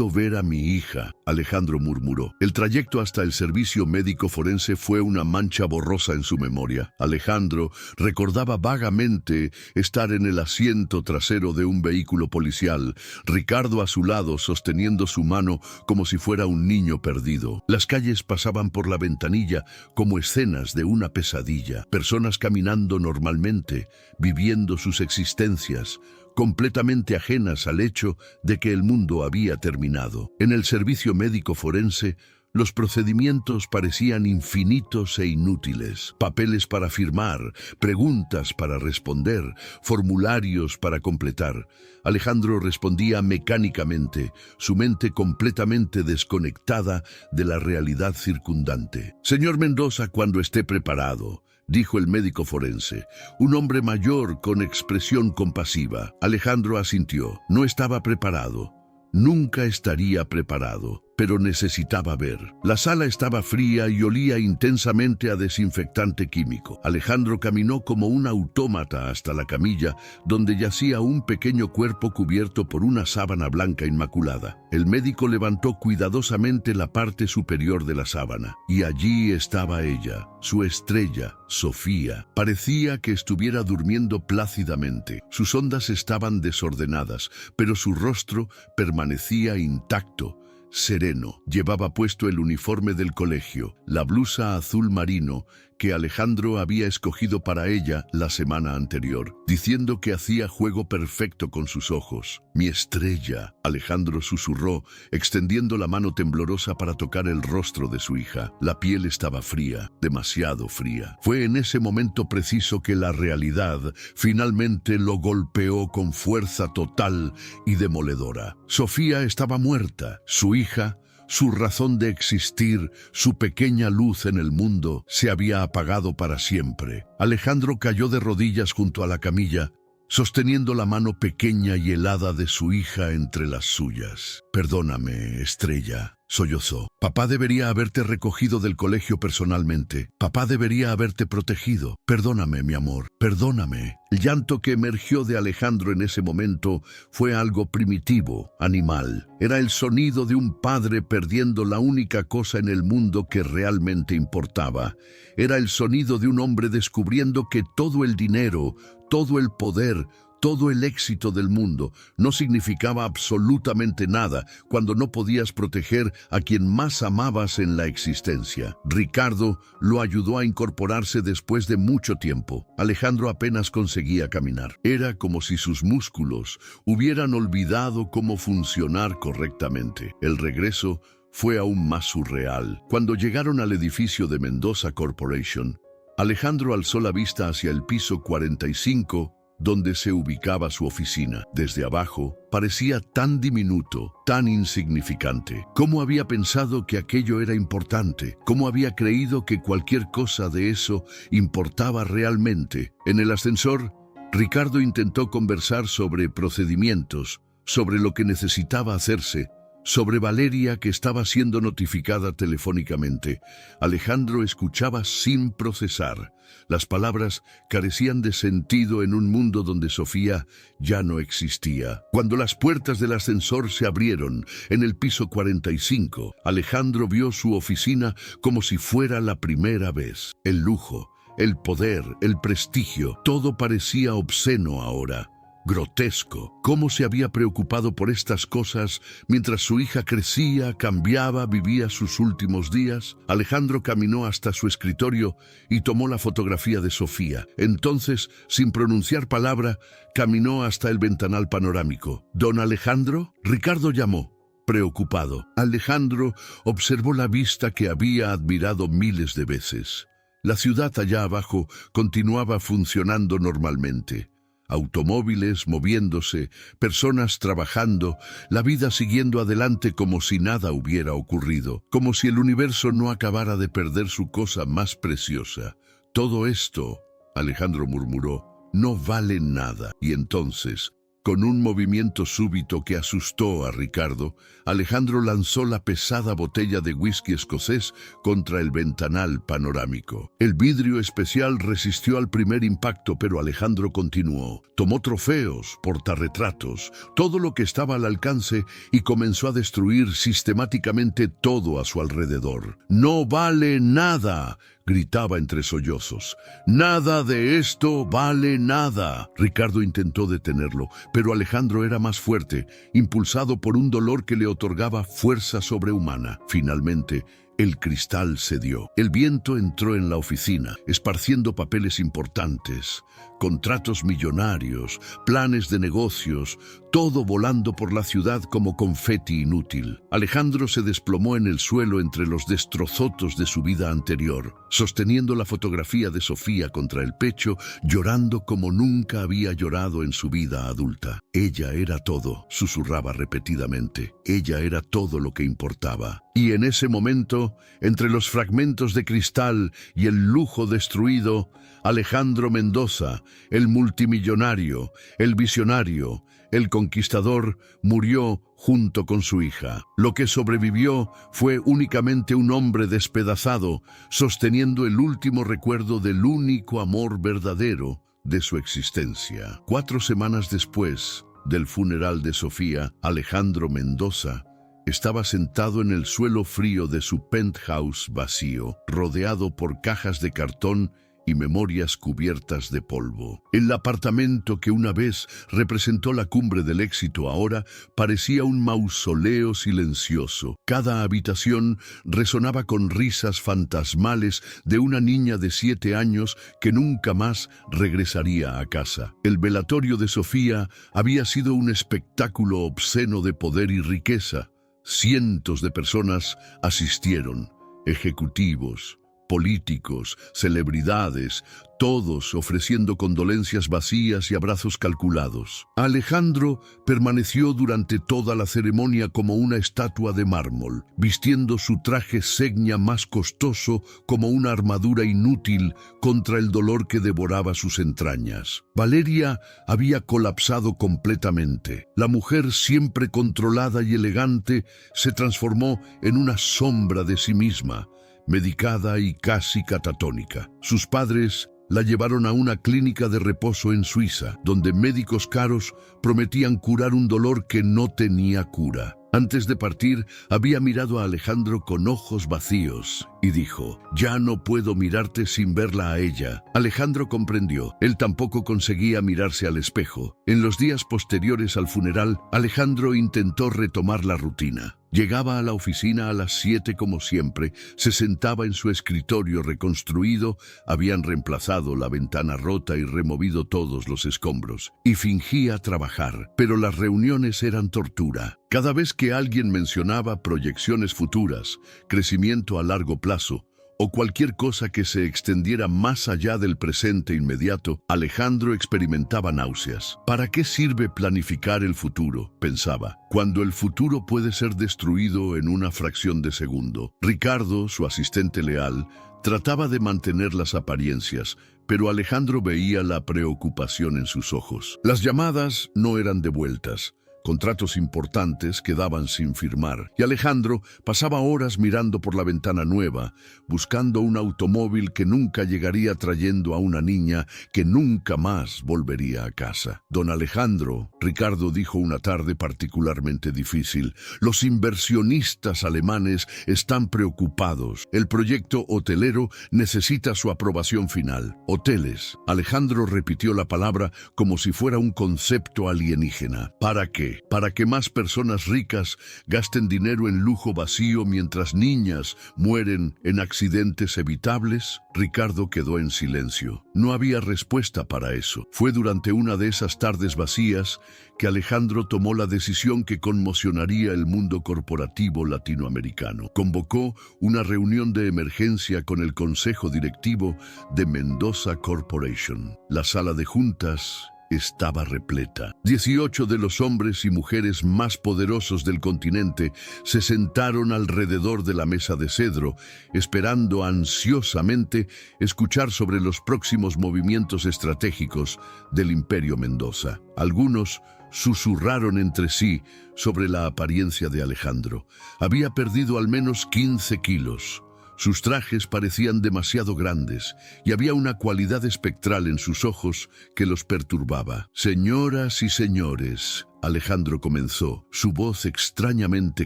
ver a mi hija, Alejandro murmuró. El trayecto hasta el servicio médico forense fue una mancha borrosa en su memoria. Alejandro recordaba vagamente estar en el asiento trasero de un vehículo policial, Ricardo a su lado sosteniendo su mano como si fuera un niño perdido. Las calles pasaban por la ventanilla como escenas de una pesadilla. Personas caminando normalmente, viviendo sus existencias, completamente ajenas al hecho de que el mundo había terminado. En el servicio médico forense, los procedimientos parecían infinitos e inútiles. Papeles para firmar, preguntas para responder, formularios para completar. Alejandro respondía mecánicamente, su mente completamente desconectada de la realidad circundante. Señor Mendoza, cuando esté preparado, dijo el médico forense, un hombre mayor con expresión compasiva. Alejandro asintió. No estaba preparado. Nunca estaría preparado, pero necesitaba ver. La sala estaba fría y olía intensamente a desinfectante químico. Alejandro caminó como un autómata hasta la camilla, donde yacía un pequeño cuerpo cubierto por una sábana blanca inmaculada. El médico levantó cuidadosamente la parte superior de la sábana, y allí estaba ella, su estrella, Sofía. Parecía que estuviera durmiendo plácidamente. Sus ondas estaban desordenadas, pero su rostro permanecía intacto, sereno. Llevaba puesto el uniforme del colegio, la blusa azul marino que Alejandro había escogido para ella la semana anterior, diciendo que hacía juego perfecto con sus ojos. Mi estrella, Alejandro susurró, extendiendo la mano temblorosa para tocar el rostro de su hija. La piel estaba fría, demasiado fría. Fue en ese momento preciso que la realidad finalmente lo golpeó con fuerza total y demoledora. Sofía estaba muerta. Su hija, Su razón de existir, su pequeña luz en el mundo, se había apagado para siempre. Alejandro cayó de rodillas junto a la camilla, sosteniendo la mano pequeña y helada de su hija entre las suyas. «Perdóname, Estrella», sollozó. «Papá debería haberte recogido del colegio personalmente. Papá debería haberte protegido. Perdóname, mi amor, perdóname». El llanto que emergió de Alejandro en ese momento fue algo primitivo, animal. Era el sonido de un padre perdiendo la única cosa en el mundo que realmente importaba. Era el sonido de un hombre descubriendo que todo el dinero, todo el poder, todo el éxito del mundo no significaba absolutamente nada cuando no podías proteger a quien más amabas en la existencia. Ricardo lo ayudó a incorporarse después de mucho tiempo. Alejandro apenas conseguía caminar. Era como si sus músculos hubieran olvidado cómo funcionar correctamente. El regreso fue aún más surreal. Cuando llegaron al edificio de Mendoza Corporation, Alejandro alzó la vista hacia el piso 45, donde se ubicaba su oficina. Desde abajo, parecía tan diminuto, tan insignificante. ¿Cómo había pensado que aquello era importante? ¿Cómo había creído que cualquier cosa de eso importaba realmente? En el ascensor, Ricardo intentó conversar sobre procedimientos, sobre lo que necesitaba hacerse, sobre Valeria, que estaba siendo notificada telefónicamente. Alejandro escuchaba sin procesar. Las palabras carecían de sentido en un mundo donde Sofía ya no existía. Cuando las puertas del ascensor se abrieron en el piso 45, Alejandro vio su oficina como si fuera la primera vez. El lujo, el poder, el prestigio, todo parecía obsceno ahora. Grotesco. ¿Cómo se había preocupado por estas cosas mientras su hija crecía, cambiaba, vivía sus últimos días? Alejandro caminó hasta su escritorio y tomó la fotografía de Sofía. Entonces, sin pronunciar palabra, caminó hasta el ventanal panorámico. «¿Don Alejandro?», Ricardo llamó, preocupado. Alejandro observó la vista que había admirado miles de veces. La ciudad allá abajo continuaba funcionando normalmente. Automóviles moviéndose, personas trabajando, la vida siguiendo adelante como si nada hubiera ocurrido, como si el universo no acabara de perder su cosa más preciosa. «Todo esto», Alejandro murmuró, «no vale nada». Y entonces, con un movimiento súbito que asustó a Ricardo, Alejandro lanzó la pesada botella de whisky escocés contra el ventanal panorámico. El vidrio especial resistió al primer impacto, pero Alejandro continuó. Tomó trofeos, portarretratos, todo lo que estaba al alcance y comenzó a destruir sistemáticamente todo a su alrededor. «¡No vale nada!», gritaba entre sollozos. «¡Nada de esto vale nada!». Ricardo intentó detenerlo, pero Alejandro era más fuerte, impulsado por un dolor que le otorgaba fuerza sobrehumana. Finalmente, el cristal cedió. El viento entró en la oficina, esparciendo papeles importantes, contratos millonarios, planes de negocios, todo volando por la ciudad como confeti inútil. Alejandro se desplomó en el suelo entre los destrozotos de su vida anterior, sosteniendo la fotografía de Sofía contra el pecho, llorando como nunca había llorado en su vida adulta. «Ella era todo», susurraba repetidamente. «Ella era todo lo que importaba». Y en ese momento, entre los fragmentos de cristal y el lujo destruido, Alejandro Mendoza, el multimillonario, el visionario, el conquistador, murió junto con su hija. Lo que sobrevivió fue únicamente un hombre despedazado, sosteniendo el último recuerdo del único amor verdadero de su existencia. 4 semanas después del funeral de Sofía, Alejandro Mendoza estaba sentado en el suelo frío de su penthouse vacío, rodeado por cajas de cartón y memorias cubiertas de polvo. El apartamento que una vez representó la cumbre del éxito ahora parecía un mausoleo silencioso. Cada habitación resonaba con risas fantasmales de una niña de 7 años que nunca más regresaría a casa. El velatorio de Sofía había sido un espectáculo obsceno de poder y riqueza. Cientos de personas asistieron, ejecutivos, políticos, celebridades, todos ofreciendo condolencias vacías y abrazos calculados. Alejandro permaneció durante toda la ceremonia como una estatua de mármol, vistiendo su traje segnia más costoso como una armadura inútil contra el dolor que devoraba sus entrañas. Valeria había colapsado completamente. La mujer, siempre controlada y elegante, se transformó en una sombra de sí misma, medicada y casi catatónica. Sus padres la llevaron a una clínica de reposo en Suiza, donde médicos caros prometían curar un dolor que no tenía cura. Antes de partir, había mirado a Alejandro con ojos vacíos y dijo: «Ya no puedo mirarte sin verla a ella». Alejandro comprendió. Él tampoco conseguía mirarse al espejo. En los días posteriores al funeral, Alejandro intentó retomar la rutina. Llegaba a la oficina a las 7 como siempre, se sentaba en su escritorio reconstruido, habían reemplazado la ventana rota y removido todos los escombros, y fingía trabajar, pero las reuniones eran tortura. Cada vez que alguien mencionaba proyecciones futuras, crecimiento a largo plazo, o cualquier cosa que se extendiera más allá del presente inmediato, Alejandro experimentaba náuseas. ¿Para qué sirve planificar el futuro?, pensaba, cuando el futuro puede ser destruido en una fracción de segundo. Ricardo, su asistente leal, trataba de mantener las apariencias, pero Alejandro veía la preocupación en sus ojos. Las llamadas no eran devueltas. Contratos importantes quedaban sin firmar, y Alejandro pasaba horas mirando por la ventana nueva, buscando un automóvil que nunca llegaría, trayendo a una niña que nunca más volvería a casa. «Don Alejandro», Ricardo dijo una tarde particularmente difícil, «los inversionistas alemanes están preocupados. El proyecto hotelero necesita su aprobación final». «Hoteles». Alejandro repitió la palabra como si fuera un concepto alienígena. ¿Para qué? ¿Para que más personas ricas gasten dinero en lujo vacío mientras niñas mueren en accidentes evitables? Ricardo quedó en silencio. No había respuesta para eso. Fue durante una de esas tardes vacías que Alejandro tomó la decisión que conmocionaría el mundo corporativo latinoamericano. Convocó una reunión de emergencia con el consejo directivo de Mendoza Corporation. La sala de juntas estaba repleta. 18 de los hombres y mujeres más poderosos del continente se sentaron alrededor de la mesa de cedro, esperando ansiosamente escuchar sobre los próximos movimientos estratégicos del Imperio Mendoza. Algunos susurraron entre sí sobre la apariencia de Alejandro. Había perdido al menos 15 kilos. Sus trajes parecían demasiado grandes y había una cualidad espectral en sus ojos que los perturbaba. «Señoras y señores», Alejandro comenzó, su voz extrañamente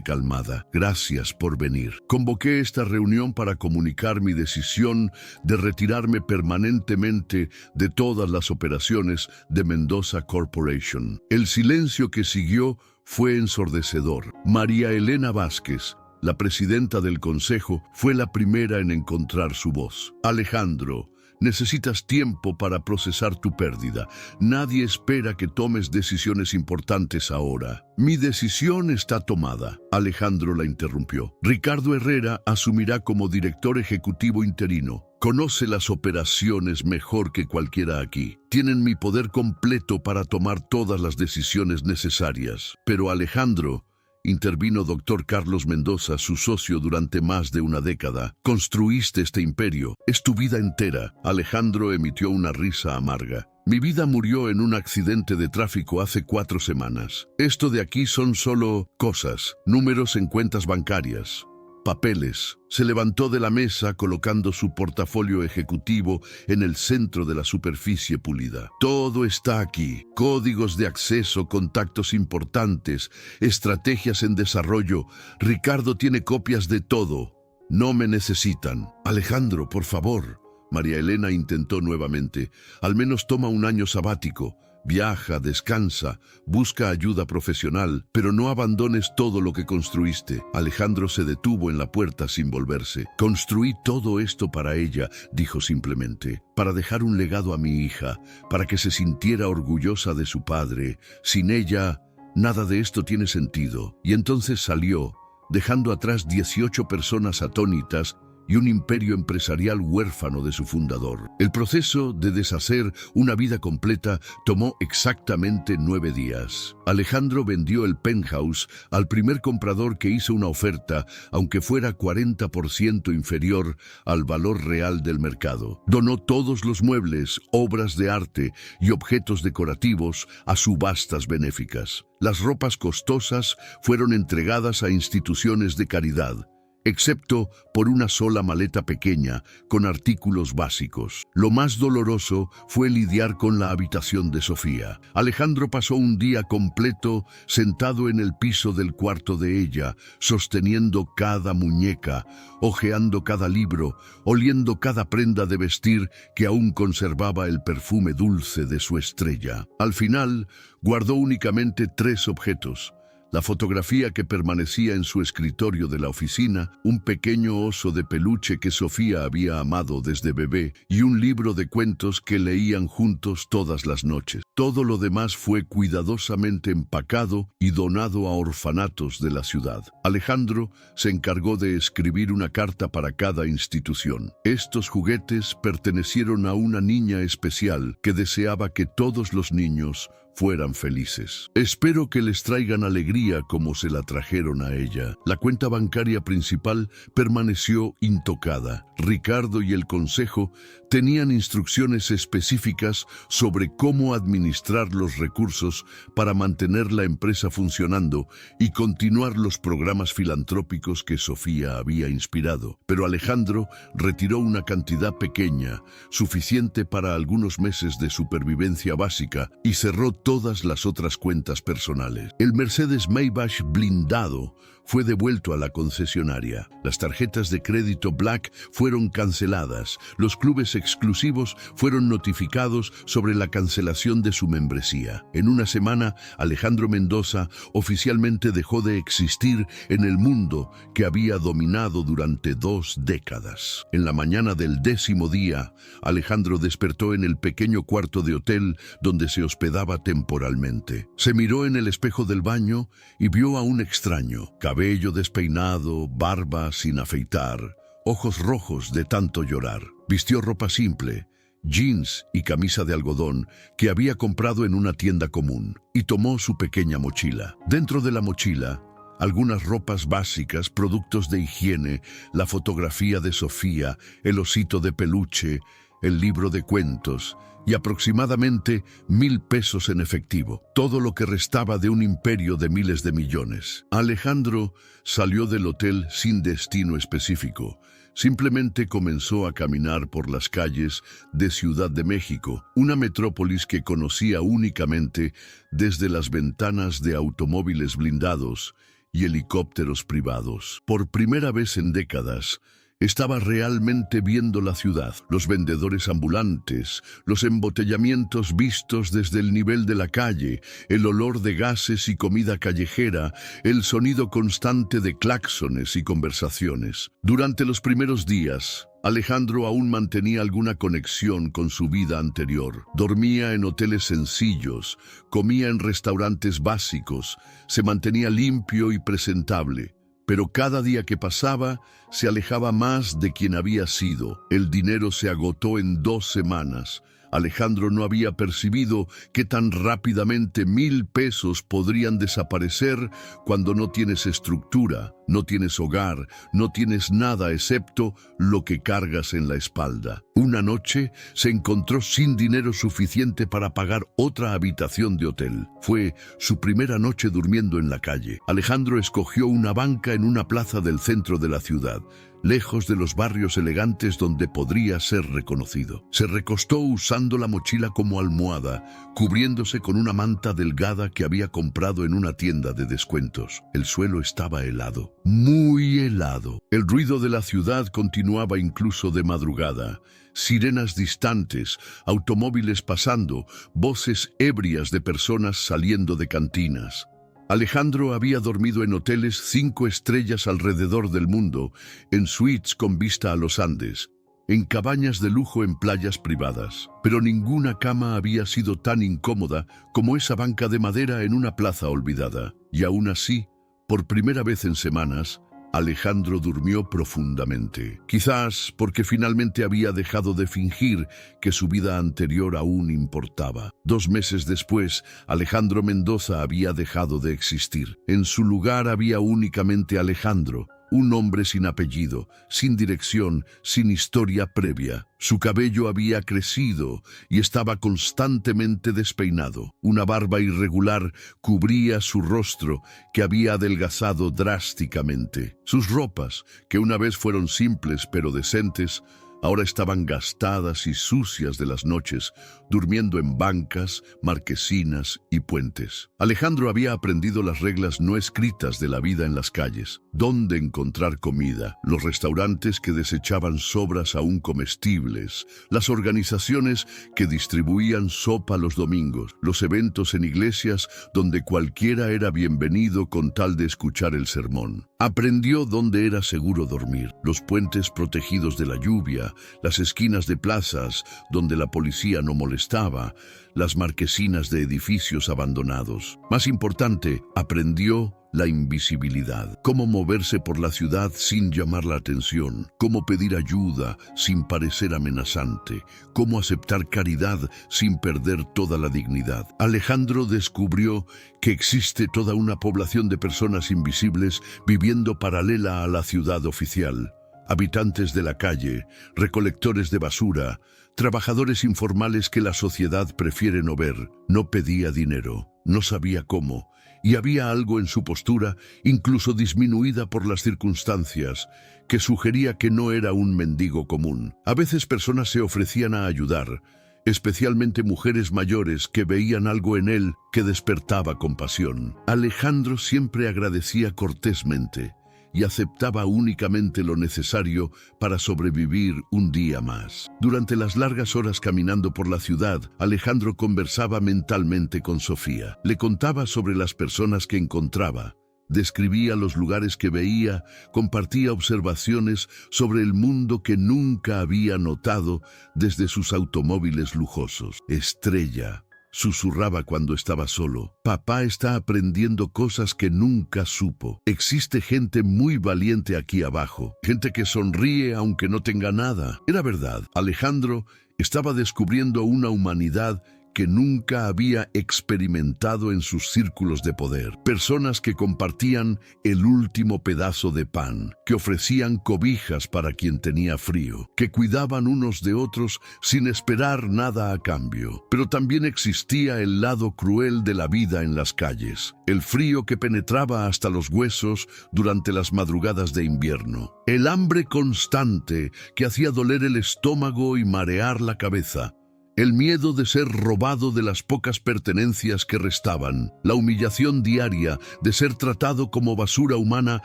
calmada, «gracias por venir. Convoqué esta reunión para comunicar mi decisión de retirarme permanentemente de todas las operaciones de Mendoza Corporation». El silencio que siguió fue ensordecedor. María Elena Vázquez, la presidenta del consejo, fue la primera en encontrar su voz. «Alejandro, necesitas tiempo para procesar tu pérdida. Nadie espera que tomes decisiones importantes ahora». «Mi decisión está tomada», Alejandro la interrumpió. «Ricardo Herrera asumirá como director ejecutivo interino. Conoce las operaciones mejor que cualquiera aquí. Tienen mi poder completo para tomar todas las decisiones necesarias». «Pero Alejandro», intervino Dr. Carlos Mendoza, su socio durante más de una década, «construiste este imperio. Es tu vida entera». Alejandro emitió una risa amarga. «Mi vida murió en un accidente de tráfico hace 4 semanas. Esto de aquí son solo cosas, números en cuentas bancarias, papeles». Se levantó de la mesa colocando su portafolio ejecutivo en el centro de la superficie pulida. «Todo está aquí. Códigos de acceso, contactos importantes, estrategias en desarrollo. Ricardo tiene copias de todo. No me necesitan». «Alejandro, por favor». María Elena intentó nuevamente. «Al menos toma un año sabático. Viaja, descansa, busca ayuda profesional, pero no abandones todo lo que construiste». Alejandro se detuvo en la puerta sin volverse. «Construí todo esto para ella», dijo simplemente, «para dejar un legado a mi hija, para que se sintiera orgullosa de su padre. Sin ella, nada de esto tiene sentido». Y entonces salió, dejando atrás 18 personas atónitas y un imperio empresarial huérfano de su fundador. El proceso de deshacer una vida completa tomó exactamente 9 días. Alejandro vendió el penthouse al primer comprador que hizo una oferta, aunque fuera 40% inferior al valor real del mercado. Donó todos los muebles, obras de arte y objetos decorativos a subastas benéficas. Las ropas costosas fueron entregadas a instituciones de caridad, excepto por una sola maleta pequeña con artículos básicos. Lo más doloroso fue lidiar con la habitación de Sofía. Alejandro pasó un día completo sentado en el piso del cuarto de ella, sosteniendo cada muñeca, hojeando cada libro, oliendo cada prenda de vestir que aún conservaba el perfume dulce de su estrella. Al final, guardó únicamente 3 objetos: la fotografía que permanecía en su escritorio de la oficina, un pequeño oso de peluche que Sofía había amado desde bebé y un libro de cuentos que leían juntos todas las noches. Todo lo demás fue cuidadosamente empacado y donado a orfanatos de la ciudad. Alejandro se encargó de escribir una carta para cada institución. Estos juguetes pertenecieron a una niña especial que deseaba que todos los niños fueran felices. Espero que les traigan alegría como se la trajeron a ella. La cuenta bancaria principal permaneció intocada. Ricardo y el consejo tenían instrucciones específicas sobre cómo administrar los recursos para mantener la empresa funcionando y continuar los programas filantrópicos que Sofía había inspirado. Pero Alejandro retiró una cantidad pequeña, suficiente para algunos meses de supervivencia básica, y cerró todas las otras cuentas personales. El Mercedes Maybach blindado fue devuelto a la concesionaria. Las tarjetas de crédito Black fueron canceladas. Los clubes exclusivos fueron notificados sobre la cancelación de su membresía. En una semana, Alejandro Mendoza oficialmente dejó de existir en el mundo que había dominado durante 2 décadas. En la mañana del 10º día, Alejandro despertó en el pequeño cuarto de hotel donde se hospedaba temporalmente. Se miró en el espejo del baño y vio a un extraño. Cabello despeinado, barba sin afeitar, ojos rojos de tanto llorar. Vistió ropa simple, jeans y camisa de algodón que había comprado en una tienda común, y tomó su pequeña mochila. Dentro de la mochila, algunas ropas básicas, productos de higiene, la fotografía de Sofía, el osito de peluche, el libro de cuentos y aproximadamente 1,000 pesos en efectivo, todo lo que restaba de un imperio de miles de millones. Alejandro salió del hotel sin destino específico. Simplemente comenzó a caminar por las calles de Ciudad de México, una metrópolis que conocía únicamente desde las ventanas de automóviles blindados y helicópteros privados. Por primera vez en décadas, estaba realmente viendo la ciudad, los vendedores ambulantes, los embotellamientos vistos desde el nivel de la calle, el olor de gases y comida callejera, el sonido constante de claxones y conversaciones. Durante los primeros días, Alejandro aún mantenía alguna conexión con su vida anterior. Dormía en hoteles sencillos, comía en restaurantes básicos, se mantenía limpio y presentable. Pero cada día que pasaba, se alejaba más de quien había sido. El dinero se agotó en 2 semanas. Alejandro no había percibido que tan rápidamente 1,000 pesos podrían desaparecer cuando no tienes estructura, no tienes hogar, no tienes nada excepto lo que cargas en la espalda. Una noche se encontró sin dinero suficiente para pagar otra habitación de hotel. Fue su primera noche durmiendo en la calle. Alejandro escogió una banca en una plaza del centro de la ciudad, lejos de los barrios elegantes donde podría ser reconocido. Se recostó usando la mochila como almohada, cubriéndose con una manta delgada que había comprado en una tienda de descuentos. El suelo estaba helado, muy helado. El ruido de la ciudad continuaba incluso de madrugada. Sirenas distantes, automóviles pasando, voces ebrias de personas saliendo de cantinas. Alejandro había dormido en hoteles 5 estrellas alrededor del mundo, en suites con vista a los Andes, en cabañas de lujo en playas privadas. Pero ninguna cama había sido tan incómoda como esa banca de madera en una plaza olvidada. Y aún así, por primera vez en semanas, Alejandro durmió profundamente, quizás porque finalmente había dejado de fingir que su vida anterior aún importaba. 2 meses después, Alejandro Mendoza había dejado de existir. En su lugar había únicamente Alejandro, un hombre sin apellido, sin dirección, sin historia previa. Su cabello había crecido y estaba constantemente despeinado. Una barba irregular cubría su rostro, que había adelgazado drásticamente. Sus ropas, que una vez fueron simples pero decentes, ahora estaban gastadas y sucias de las noches, durmiendo en bancas, marquesinas y puentes. Alejandro había aprendido las reglas no escritas de la vida en las calles: dónde encontrar comida, los restaurantes que desechaban sobras aún comestibles, las organizaciones que distribuían sopa los domingos, los eventos en iglesias donde cualquiera era bienvenido con tal de escuchar el sermón. Aprendió dónde era seguro dormir, los puentes protegidos de la lluvia, las esquinas de plazas donde la policía no molestaba, las marquesinas de edificios abandonados. Más importante, aprendió la invisibilidad, cómo moverse por la ciudad sin llamar la atención, cómo pedir ayuda sin parecer amenazante, cómo aceptar caridad sin perder toda la dignidad. Alejandro descubrió que existe toda una población de personas invisibles viviendo paralela a la ciudad oficial. Habitantes de la calle, recolectores de basura, trabajadores informales que la sociedad prefiere no ver. No pedía dinero, no sabía cómo, y había algo en su postura, incluso disminuida por las circunstancias, que sugería que no era un mendigo común. A veces personas se ofrecían a ayudar, especialmente mujeres mayores que veían algo en él que despertaba compasión. Alejandro siempre agradecía cortésmente y aceptaba únicamente lo necesario para sobrevivir un día más. Durante las largas horas caminando por la ciudad, Alejandro conversaba mentalmente con Sofía. Le contaba sobre las personas que encontraba, describía los lugares que veía, compartía observaciones sobre el mundo que nunca había notado desde sus automóviles lujosos. Estrella, susurraba cuando estaba solo. Papá está aprendiendo cosas que nunca supo. Existe gente muy valiente aquí abajo, gente que sonríe aunque no tenga nada. Era verdad, Alejandro estaba descubriendo una humanidad que nunca había experimentado en sus círculos de poder. Personas que compartían el último pedazo de pan, que ofrecían cobijas para quien tenía frío, que cuidaban unos de otros sin esperar nada a cambio. Pero también existía el lado cruel de la vida en las calles, el frío que penetraba hasta los huesos durante las madrugadas de invierno, el hambre constante que hacía doler el estómago y marear la cabeza, el miedo de ser robado de las pocas pertenencias que restaban, la humillación diaria de ser tratado como basura humana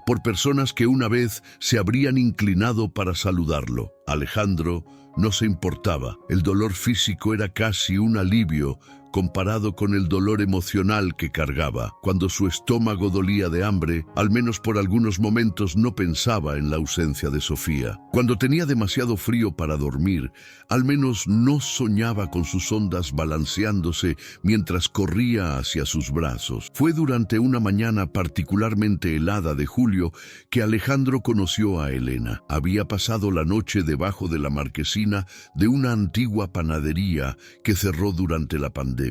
por personas que una vez se habrían inclinado para saludarlo. Alejandro no se importaba. El dolor físico era casi un alivio comparado con el dolor emocional que cargaba. Cuando su estómago dolía de hambre, al menos por algunos momentos no pensaba en la ausencia de Sofía. Cuando tenía demasiado frío para dormir, al menos no soñaba con sus ondas balanceándose mientras corría hacia sus brazos. Fue durante una mañana particularmente helada de julio que Alejandro conoció a Elena. Había pasado la noche debajo de la marquesina de una antigua panadería que cerró durante la pandemia.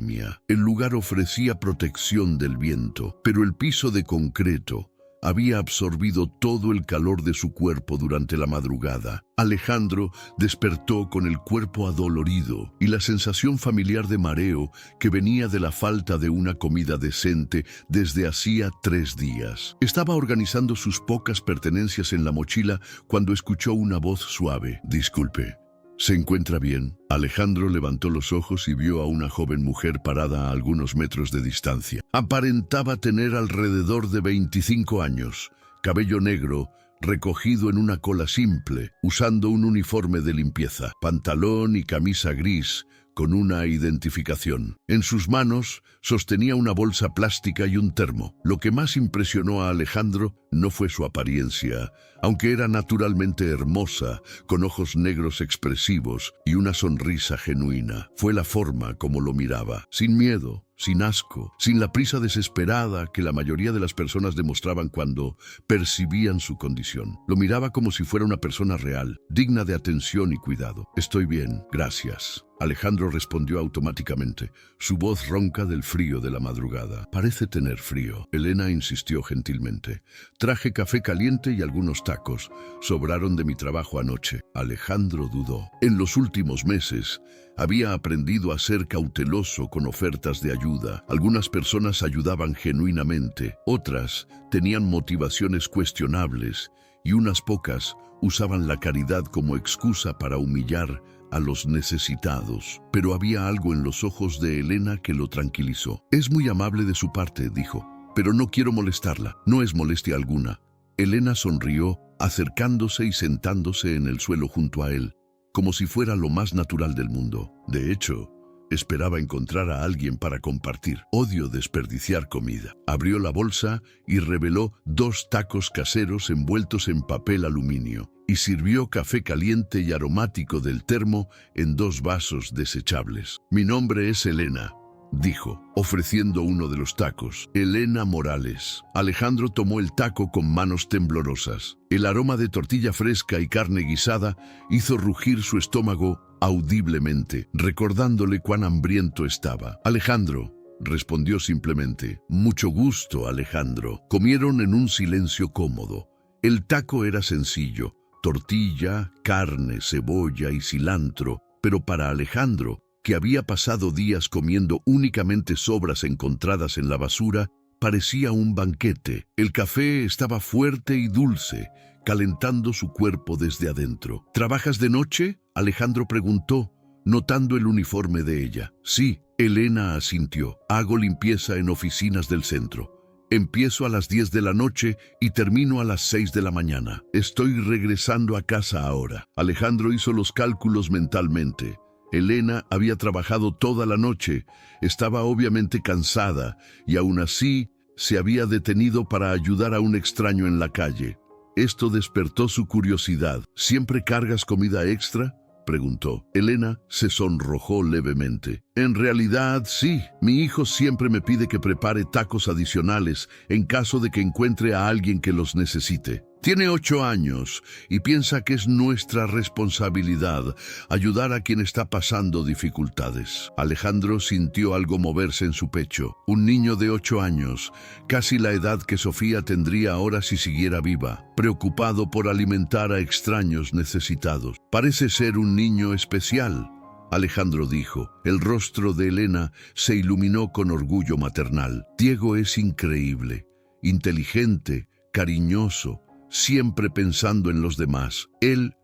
El lugar ofrecía protección del viento, pero el piso de concreto había absorbido todo el calor de su cuerpo durante la madrugada. Alejandro despertó con el cuerpo adolorido y la sensación familiar de mareo que venía de la falta de una comida decente desde hacía 3 días. Estaba organizando sus pocas pertenencias en la mochila cuando escuchó una voz suave. «Disculpe, ¿se encuentra bien?». Alejandro levantó los ojos y vio a una joven mujer parada a algunos metros de distancia. Aparentaba tener alrededor de 25 años, cabello negro, recogido en una cola simple, usando un uniforme de limpieza, pantalón y camisa gris, con una identificación. En sus manos sostenía una bolsa plástica y un termo. Lo que más impresionó a Alejandro no fue su apariencia, aunque era naturalmente hermosa, con ojos negros expresivos y una sonrisa genuina. Fue la forma como lo miraba, sin miedo, sin asco, sin la prisa desesperada que la mayoría de las personas demostraban cuando percibían su condición. Lo miraba como si fuera una persona real, digna de atención y cuidado. «Estoy bien, gracias». Alejandro respondió automáticamente, su voz ronca del frío de la madrugada. «Parece tener frío». Elena insistió gentilmente. «Traje café caliente y algunos tacos. Sobraron de mi trabajo anoche». Alejandro dudó. En los últimos meses, había aprendido a ser cauteloso con ofertas de ayuda. Algunas personas ayudaban genuinamente, otras tenían motivaciones cuestionables y unas pocas usaban la caridad como excusa para humillar a los necesitados. Pero había algo en los ojos de Elena que lo tranquilizó. «Es muy amable de su parte», dijo, «pero no quiero molestarla. No es molestia alguna». Elena sonrió, acercándose y sentándose en el suelo junto a él, como si fuera lo más natural del mundo. De hecho, esperaba encontrar a alguien para compartir. «Odio desperdiciar comida». Abrió la bolsa y reveló 2 tacos caseros envueltos en papel aluminio y sirvió café caliente y aromático del termo en 2 vasos desechables. «Mi nombre es Elena», dijo, ofreciendo uno de los tacos. «Elena Morales». Alejandro tomó el taco con manos temblorosas. El aroma de tortilla fresca y carne guisada hizo rugir su estómago audiblemente, recordándole cuán hambriento estaba. «Alejandro», respondió simplemente. «Mucho gusto, Alejandro». Comieron en un silencio cómodo. El taco era sencillo: tortilla, carne, cebolla y cilantro, pero para Alejandro, que había pasado días comiendo únicamente sobras encontradas en la basura, parecía un banquete. El café estaba fuerte y dulce, calentando su cuerpo desde adentro. «¿Trabajas de noche?», Alejandro preguntó, notando el uniforme de ella. «Sí», Elena asintió. «Hago limpieza en oficinas del centro. Empiezo a las 10 de la noche y termino a las 6 de la mañana. Estoy regresando a casa ahora». Alejandro hizo los cálculos mentalmente. Elena había trabajado toda la noche, estaba obviamente cansada y aún así se había detenido para ayudar a un extraño en la calle. Esto despertó su curiosidad. «¿Siempre cargas comida extra?», preguntó. Elena se sonrojó levemente. «En realidad, sí. Mi hijo siempre me pide que prepare tacos adicionales en caso de que encuentre a alguien que los necesite. Tiene 8 años y piensa que es nuestra responsabilidad ayudar a quien está pasando dificultades». Alejandro sintió algo moverse en su pecho. Un niño de 8 años, casi la edad que Sofía tendría ahora si siguiera viva, preocupado por alimentar a extraños necesitados. «Parece ser un niño especial», Alejandro dijo. El rostro de Elena se iluminó con orgullo maternal. «Diego es increíble, inteligente, cariñoso, siempre pensando en los demás. Él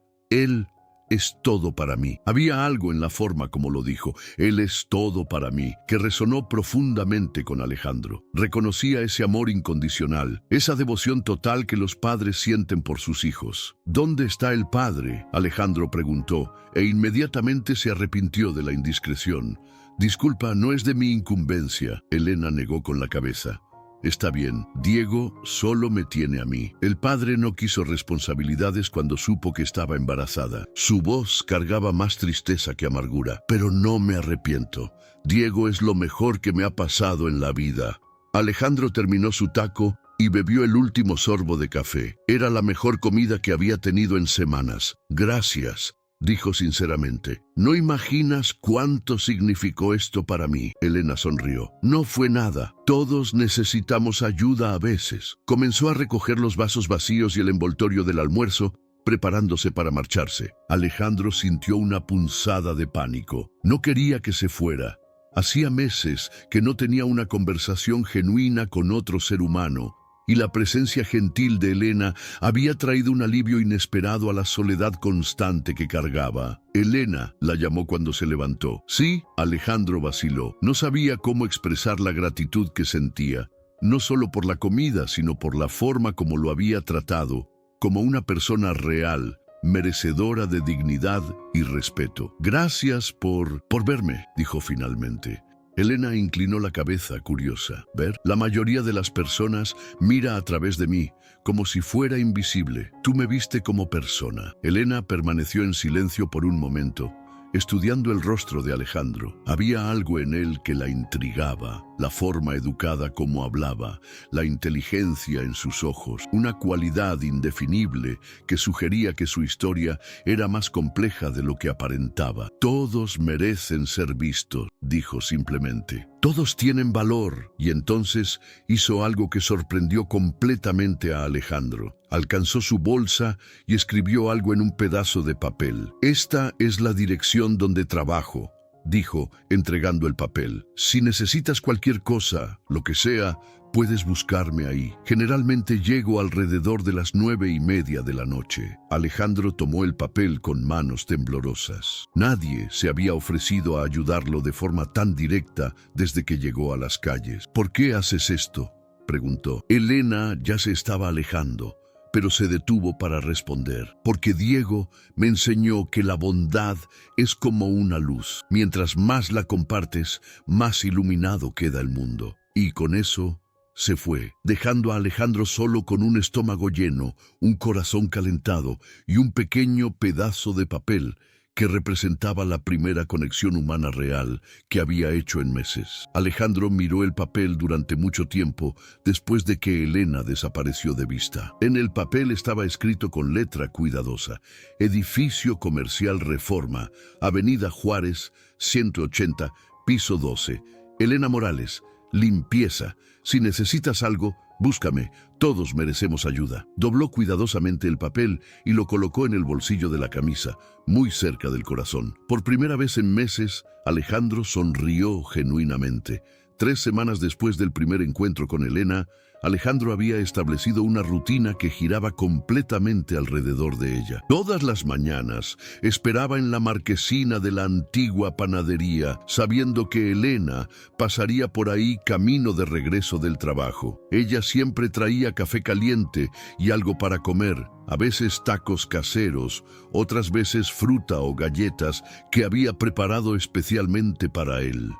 es todo para mí». Había algo en la forma como lo dijo, «él es todo para mí», que resonó profundamente con Alejandro. Reconocía ese amor incondicional, esa devoción total que los padres sienten por sus hijos. «¿Dónde está el padre?», Alejandro preguntó, e inmediatamente se arrepintió de la indiscreción. «Disculpa, no es de mi incumbencia», Elena negó con la cabeza. «Está bien, Diego solo me tiene a mí». El padre no quiso responsabilidades cuando supo que estaba embarazada. Su voz cargaba más tristeza que amargura. «Pero no me arrepiento. Diego es lo mejor que me ha pasado en la vida». Alejandro terminó su taco y bebió el último sorbo de café. Era la mejor comida que había tenido en semanas. «Gracias», dijo sinceramente. «No imaginas cuánto significó esto para mí». Elena sonrió. «No fue nada. Todos necesitamos ayuda a veces». Comenzó a recoger los vasos vacíos y el envoltorio del almuerzo, preparándose para marcharse. Alejandro sintió una punzada de pánico. No quería que se fuera. Hacía meses que no tenía una conversación genuina con otro ser humano, y la presencia gentil de Elena había traído un alivio inesperado a la soledad constante que cargaba. «Elena», la llamó cuando se levantó. «Sí», Alejandro vaciló. No sabía cómo expresar la gratitud que sentía, no solo por la comida, sino por la forma como lo había tratado, como una persona real, merecedora de dignidad y respeto. «Gracias por verme», dijo finalmente. Elena inclinó la cabeza, curiosa. «¿Ver? La mayoría de las personas mira a través de mí, como si fuera invisible. Tú me viste como persona». Elena permaneció en silencio por un momento, estudiando el rostro de Alejandro. Había algo en él que la intrigaba, la forma educada como hablaba, la inteligencia en sus ojos, una cualidad indefinible que sugería que su historia era más compleja de lo que aparentaba. Todos merecen ser vistos, dijo simplemente. Todos tienen valor. Y entonces hizo algo que sorprendió completamente a Alejandro. Alcanzó su bolsa y escribió algo en un pedazo de papel. «Esta es la dirección donde trabajo», dijo, entregando el papel. «Si necesitas cualquier cosa, lo que sea, puedes buscarme ahí. Generalmente llego alrededor de las 9:30 de la noche». Alejandro tomó el papel con manos temblorosas. Nadie se había ofrecido a ayudarlo de forma tan directa desde que llegó a las calles. «¿Por qué haces esto?», preguntó. Elena ya se estaba alejando, pero se detuvo para responder. «Porque Diego me enseñó que la bondad es como una luz. Mientras más la compartes, más iluminado queda el mundo». Y con eso se fue, dejando a Alejandro solo con un estómago lleno, un corazón calentado y un pequeño pedazo de papel que representaba la primera conexión humana real que había hecho en meses. Alejandro miró el papel durante mucho tiempo después de que Elena desapareció de vista. En el papel estaba escrito con letra cuidadosa: Edificio Comercial Reforma, Avenida Juárez, 180, piso 12. Elena Morales, limpieza. Si necesitas algo, búscame. Todos merecemos ayuda. Dobló cuidadosamente el papel y lo colocó en el bolsillo de la camisa, muy cerca del corazón. Por primera vez en meses, Alejandro sonrió genuinamente. 3 semanas después del primer encuentro con Elena, Alejandro había establecido una rutina que giraba completamente alrededor de ella. Todas las mañanas esperaba en la marquesina de la antigua panadería, sabiendo que Elena pasaría por ahí camino de regreso del trabajo. Ella siempre traía café caliente y algo para comer, a veces tacos caseros, otras veces fruta o galletas que había preparado especialmente para él.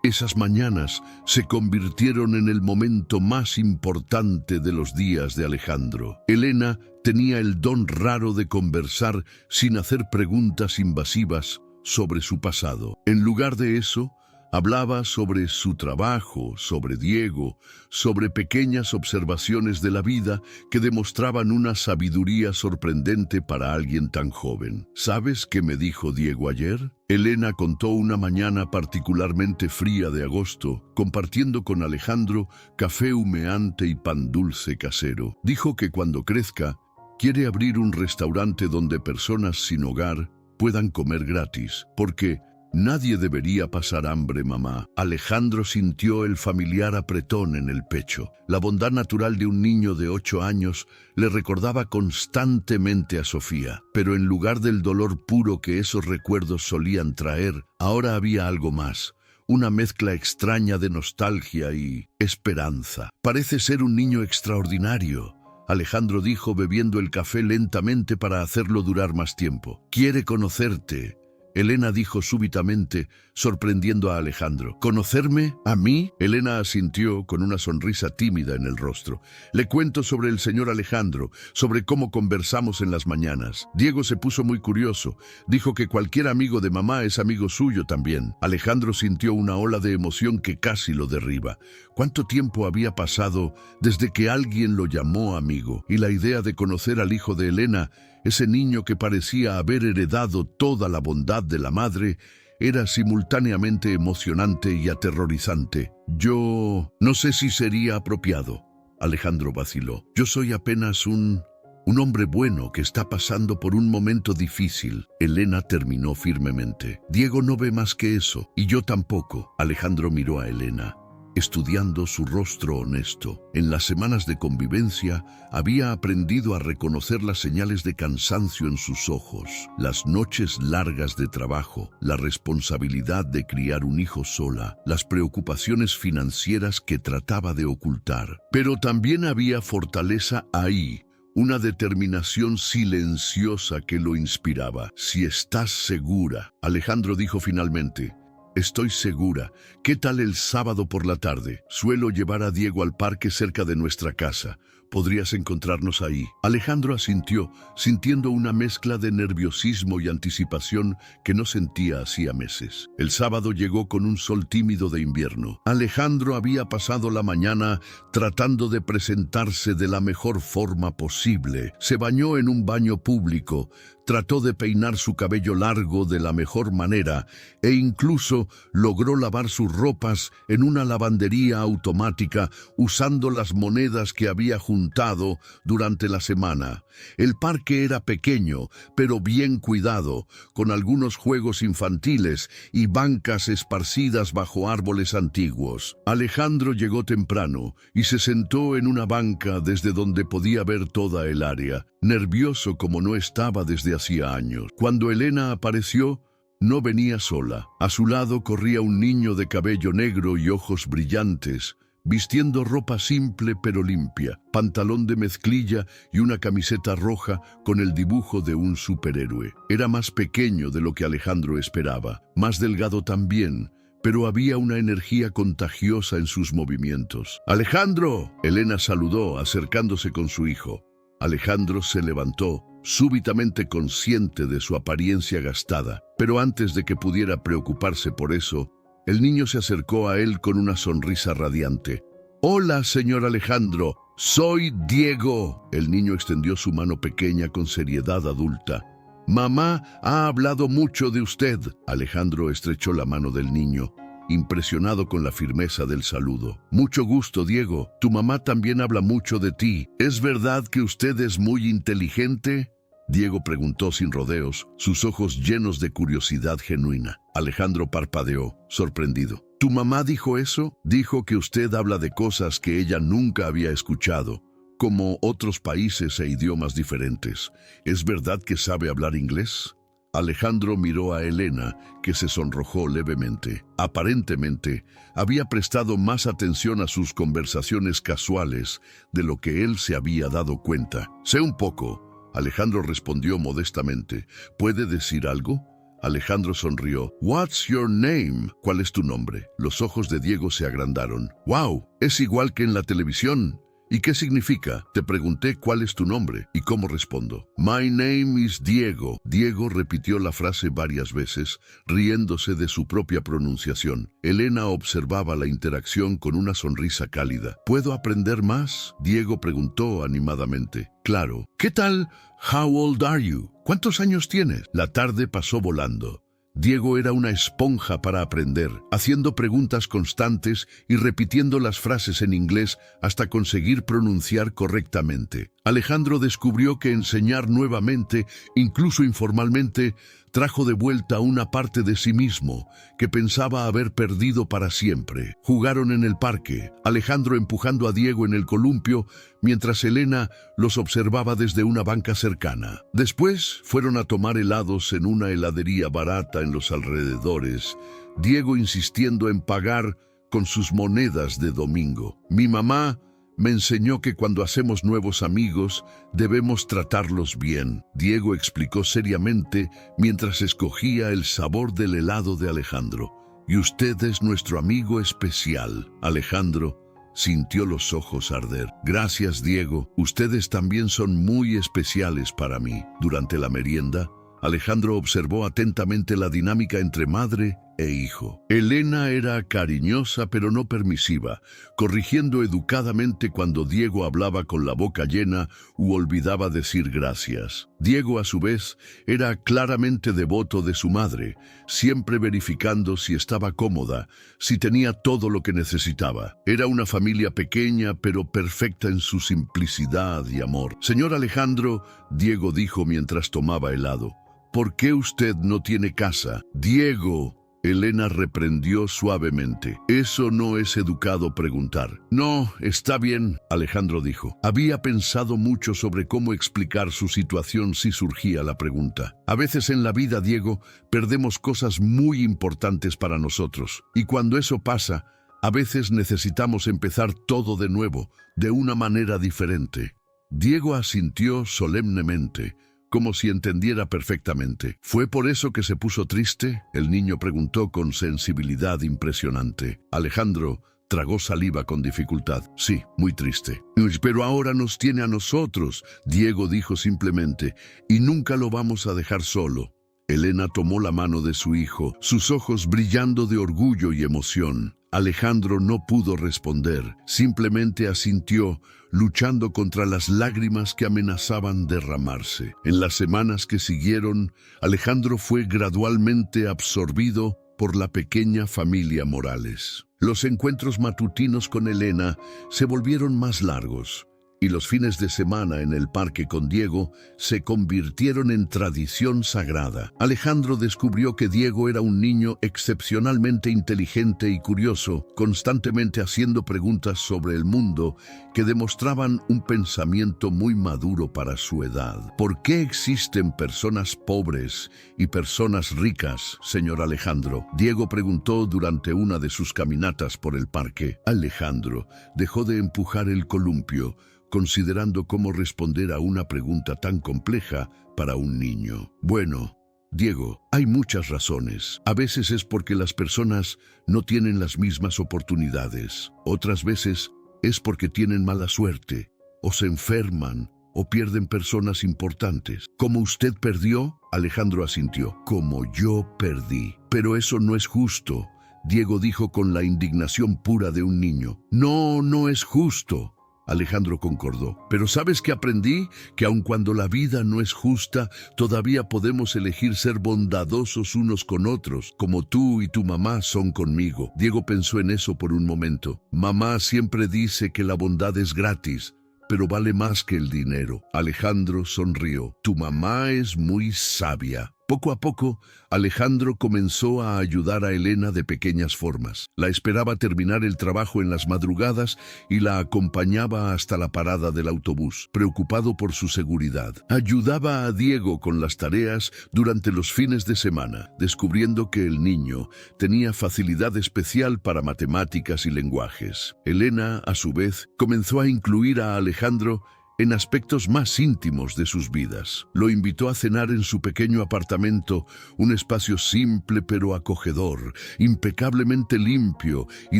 Esas mañanas se convirtieron en el momento más importante de los días de Alejandro. Elena tenía el don raro de conversar sin hacer preguntas invasivas sobre su pasado. En lugar de eso, hablaba sobre su trabajo, sobre Diego, sobre pequeñas observaciones de la vida que demostraban una sabiduría sorprendente para alguien tan joven. ¿Sabes qué me dijo Diego ayer? Elena contó una mañana particularmente fría de agosto, compartiendo con Alejandro café humeante y pan dulce casero. Dijo que cuando crezca, quiere abrir un restaurante donde personas sin hogar puedan comer gratis, porque nadie debería pasar hambre, mamá. Alejandro sintió el familiar apretón en el pecho. La bondad natural de un niño de 8 años le recordaba constantemente a Sofía, pero en lugar del dolor puro que esos recuerdos solían traer, ahora había algo más. Una mezcla extraña de nostalgia y esperanza. «Parece ser un niño extraordinario», Alejandro dijo, bebiendo el café lentamente para hacerlo durar más tiempo. «Quiere conocerte», Elena dijo súbitamente, sorprendiendo a Alejandro. «¿Conocerme? ¿A mí?». Elena asintió con una sonrisa tímida en el rostro. «Le cuento sobre el señor Alejandro, sobre cómo conversamos en las mañanas». Diego se puso muy curioso. Dijo que cualquier amigo de mamá es amigo suyo también. Alejandro sintió una ola de emoción que casi lo derriba. ¿Cuánto tiempo había pasado desde que alguien lo llamó amigo? Y la idea de conocer al hijo de Elena, ese niño que parecía haber heredado toda la bondad de la madre, era simultáneamente emocionante y aterrorizante. «Yo no sé si sería apropiado», Alejandro vaciló. «Yo soy apenas un hombre bueno que está pasando por un momento difícil». Elena terminó firmemente. «Diego no ve más que eso, y yo tampoco». Alejandro miró a Elena, estudiando su rostro honesto. En las semanas de convivencia había aprendido a reconocer las señales de cansancio en sus ojos, las noches largas de trabajo, la responsabilidad de criar un hijo sola, las preocupaciones financieras que trataba de ocultar. Pero también había fortaleza ahí, una determinación silenciosa que lo inspiraba. «Si estás segura», Alejandro dijo finalmente. «Estoy segura. ¿Qué tal el sábado por la tarde? Suelo llevar a Diego al parque cerca de nuestra casa. ¿Podrías encontrarnos ahí? Alejandro asintió, sintiendo una mezcla de nerviosismo y anticipación que no sentía hacía meses. El sábado llegó con un sol tímido de invierno. Alejandro había pasado la mañana tratando de presentarse de la mejor forma posible. Se bañó en un baño público, trató de peinar su cabello largo de la mejor manera e incluso logró lavar sus ropas en una lavandería automática usando las monedas que había juntado durante la semana. El parque era pequeño, pero bien cuidado, con algunos juegos infantiles y bancas esparcidas bajo árboles antiguos. Alejandro llegó temprano y se sentó en una banca desde donde podía ver toda el área, nervioso como no estaba desde hacía años. Cuando Elena apareció, no venía sola. A su lado corría un niño de cabello negro y ojos brillantes, vistiendo ropa simple pero limpia, pantalón de mezclilla y una camiseta roja con el dibujo de un superhéroe. Era más pequeño de lo que Alejandro esperaba, más delgado también, pero había una energía contagiosa en sus movimientos. ¡Alejandro!, Elena saludó, acercándose con su hijo. Alejandro se levantó, súbitamente consciente de su apariencia gastada, pero antes de que pudiera preocuparse por eso, el niño se acercó a él con una sonrisa radiante. «Hola, señor Alejandro, soy Diego». El niño extendió su mano pequeña con seriedad adulta. «Mamá ha hablado mucho de usted». Alejandro estrechó la mano del niño, impresionado con la firmeza del saludo. «Mucho gusto, Diego. Tu mamá también habla mucho de ti. ¿Es verdad que usted es muy inteligente?». Diego preguntó sin rodeos, sus ojos llenos de curiosidad genuina. Alejandro parpadeó, sorprendido. «¿Tu mamá dijo eso? Dijo que usted habla de cosas que ella nunca había escuchado, como otros países e idiomas diferentes. ¿Es verdad que sabe hablar inglés?». Alejandro miró a Elena, que se sonrojó levemente. Aparentemente, había prestado más atención a sus conversaciones casuales de lo que él se había dado cuenta. «Sé un poco». Alejandro respondió modestamente. «¿Puede decir algo?». Alejandro sonrió. «What's your name?». «¿Cuál es tu nombre?». Los ojos de Diego se agrandaron. «¡Wow! Es igual que en la televisión». «¿Y qué significa?». «Te pregunté cuál es tu nombre. ¿Y cómo respondo?». «My name is Diego». Diego repitió la frase varias veces, riéndose de su propia pronunciación. Elena observaba la interacción con una sonrisa cálida. «¿Puedo aprender más?». Diego preguntó animadamente. «Claro». «¿Qué tal? How old are you?». «¿Cuántos años tienes?». La tarde pasó volando. Diego era una esponja para aprender, haciendo preguntas constantes y repitiendo las frases en inglés hasta conseguir pronunciar correctamente. Alejandro descubrió que enseñar nuevamente, incluso informalmente, trajo de vuelta una parte de sí mismo que pensaba haber perdido para siempre. Jugaron en el parque, Alejandro empujando a Diego en el columpio, mientras Elena los observaba desde una banca cercana. Después fueron a tomar helados en una heladería barata en los alrededores, Diego insistiendo en pagar con sus monedas de domingo. «Mi mamá me enseñó que cuando hacemos nuevos amigos, debemos tratarlos bien», Diego explicó seriamente mientras escogía el sabor del helado de Alejandro. «Y usted es nuestro amigo especial». Alejandro sintió los ojos arder. «Gracias, Diego. Ustedes también son muy especiales para mí». Durante la merienda, Alejandro observó atentamente la dinámica entre madre e hijo. Elena era cariñosa pero no permisiva, corrigiendo educadamente cuando Diego hablaba con la boca llena u olvidaba decir gracias. Diego, a su vez, era claramente devoto de su madre, siempre verificando si estaba cómoda, si tenía todo lo que necesitaba. Era una familia pequeña pero perfecta en su simplicidad y amor. «Señor Alejandro», Diego dijo mientras tomaba helado, «¿por qué usted no tiene casa?». «Diego», Elena reprendió suavemente. «Eso no es educado preguntar». «No, está bien», Alejandro dijo. Había pensado mucho sobre cómo explicar su situación si surgía la pregunta. A veces en la vida, Diego, perdemos cosas muy importantes para nosotros. Y cuando eso pasa, a veces necesitamos empezar todo de nuevo, de una manera diferente. Diego asintió solemnemente, como si entendiera perfectamente. «¿Fue por eso que se puso triste?», el niño preguntó con sensibilidad impresionante. Alejandro Tragó saliva con dificultad. Sí, muy triste. Pero ahora nos tiene a nosotros, Diego dijo simplemente, y nunca lo vamos a dejar solo. Elena tomó la mano de su hijo, sus ojos brillando de orgullo y emoción. Alejandro no pudo responder, simplemente asintió, luchando contra las lágrimas que amenazaban derramarse. En las semanas que siguieron, Alejandro fue gradualmente absorbido por la pequeña familia Morales. Los encuentros matutinos con Elena se volvieron más largos, y los fines de semana en el parque con Diego se convirtieron en tradición sagrada. Alejandro descubrió que Diego era un niño excepcionalmente inteligente y curioso, constantemente haciendo preguntas sobre el mundo que demostraban un pensamiento muy maduro para su edad. ¿Por qué existen personas pobres y personas ricas, señor Alejandro? Diego preguntó durante una de sus caminatas por el parque. Alejandro dejó de empujar el columpio, considerando cómo responder a una pregunta tan compleja para un niño. Bueno, Diego, hay muchas razones. A veces es porque las personas no tienen las mismas oportunidades. Otras veces es porque tienen mala suerte, o se enferman, o pierden personas importantes. ¿Como usted perdió? Alejandro asintió. Como yo perdí. Pero eso no es justo, Diego dijo con la indignación pura de un niño. No, no es justo. Alejandro concordó. Pero ¿sabes qué aprendí? Que aun cuando la vida no es justa, todavía podemos elegir ser bondadosos unos con otros, como tú y tu mamá son conmigo. Diego pensó en eso por un momento. Mamá siempre dice que la bondad es gratis, pero vale más que el dinero. Alejandro sonrió. Tu mamá es muy sabia. Poco a poco, Alejandro comenzó a ayudar a Elena de pequeñas formas. La esperaba terminar el trabajo en las madrugadas y la acompañaba hasta la parada del autobús, preocupado por su seguridad. Ayudaba a Diego con las tareas durante los fines de semana, descubriendo que el niño tenía facilidad especial para matemáticas y lenguajes. Elena, a su vez, comenzó a incluir a Alejandro en aspectos más íntimos de sus vidas. Lo invitó a cenar en su pequeño apartamento, un espacio simple pero acogedor, impecablemente limpio y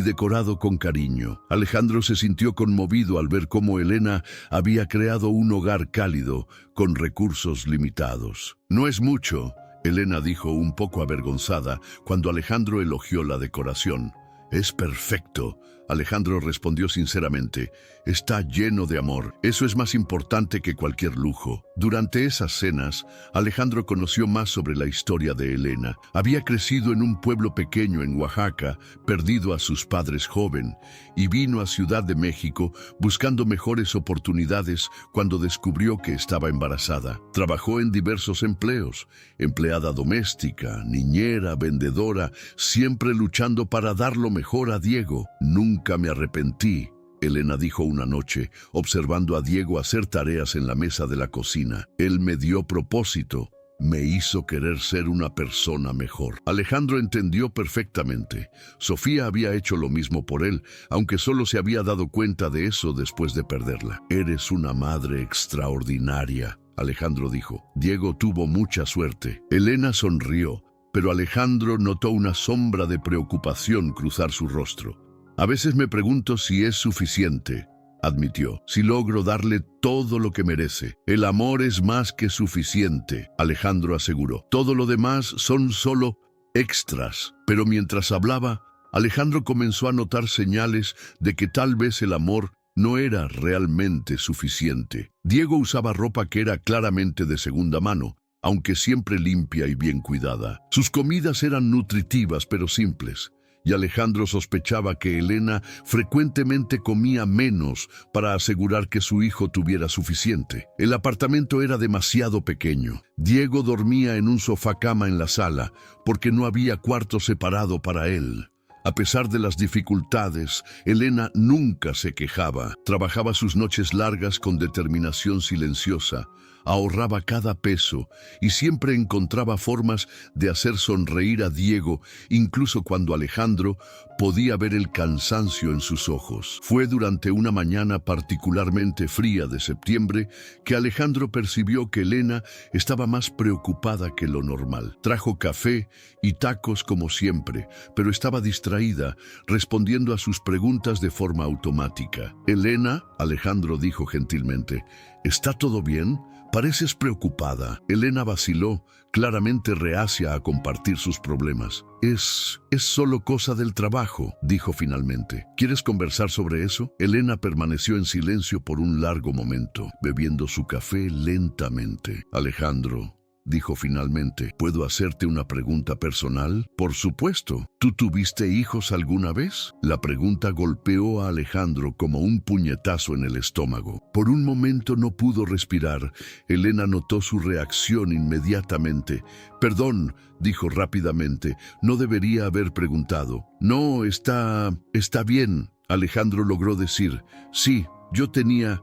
decorado con cariño. Alejandro se sintió conmovido al ver cómo Elena había creado un hogar cálido con recursos limitados. No es mucho, Elena dijo un poco avergonzada cuando Alejandro elogió la decoración. Es perfecto, Alejandro respondió sinceramente. Está lleno de amor. Eso es más importante que cualquier lujo. Durante esas cenas, Alejandro conoció más sobre la historia de Elena. Había crecido en un pueblo pequeño en Oaxaca, perdido a sus padres joven, y vino a Ciudad de México buscando mejores oportunidades cuando descubrió que estaba embarazada. Trabajó en diversos empleos, empleada doméstica, niñera, vendedora, siempre luchando para dar lo mejor a Diego. Nunca me arrepentí, Elena dijo una noche, observando a Diego hacer tareas en la mesa de la cocina. Él me dio propósito, me hizo querer ser una persona mejor. Alejandro entendió perfectamente. Sofía había hecho lo mismo por él, aunque solo se había dado cuenta de eso después de perderla. Eres una madre extraordinaria, Alejandro dijo. Diego tuvo mucha suerte. Elena sonrió, pero Alejandro notó una sombra de preocupación cruzar su rostro. A veces me pregunto si es suficiente, admitió, si logro darle todo lo que merece. El amor es más que suficiente, Alejandro aseguró. Todo lo demás son solo extras. Pero mientras hablaba, Alejandro comenzó a notar señales de que tal vez el amor no era realmente suficiente. Diego usaba ropa que era claramente de segunda mano, aunque siempre limpia y bien cuidada. Sus comidas eran nutritivas pero simples. Y Alejandro sospechaba que Elena frecuentemente comía menos para asegurar que su hijo tuviera suficiente. El apartamento era demasiado pequeño. Diego dormía en un sofá-cama en la sala porque no había cuarto separado para él. A pesar de las dificultades, Elena nunca se quejaba. Trabajaba sus noches largas con determinación silenciosa, ahorraba cada peso y siempre encontraba formas de hacer sonreír a Diego, incluso cuando Alejandro podía ver el cansancio en sus ojos. Fue durante una mañana particularmente fría de septiembre que Alejandro percibió que Elena estaba más preocupada que lo normal. Trajo café y tacos como siempre, pero estaba distraída distraída, respondiendo a sus preguntas de forma automática. «Elena», Alejandro dijo gentilmente, «¿está todo bien? Pareces preocupada». Elena vaciló, claramente reacia a compartir sus problemas. Es solo cosa del trabajo», dijo finalmente. «¿Quieres conversar sobre eso?» Elena permaneció en silencio por un largo momento, bebiendo su café lentamente. «Alejandro», dijo finalmente, «¿puedo hacerte una pregunta personal?» «Por supuesto. ¿Tú tuviste hijos alguna vez?» La pregunta golpeó a Alejandro como un puñetazo en el estómago. Por un momento no pudo respirar. Elena notó su reacción inmediatamente. «Perdón», dijo rápidamente, «no debería haber preguntado». «No, está bien», Alejandro logró decir. «Sí, yo tenía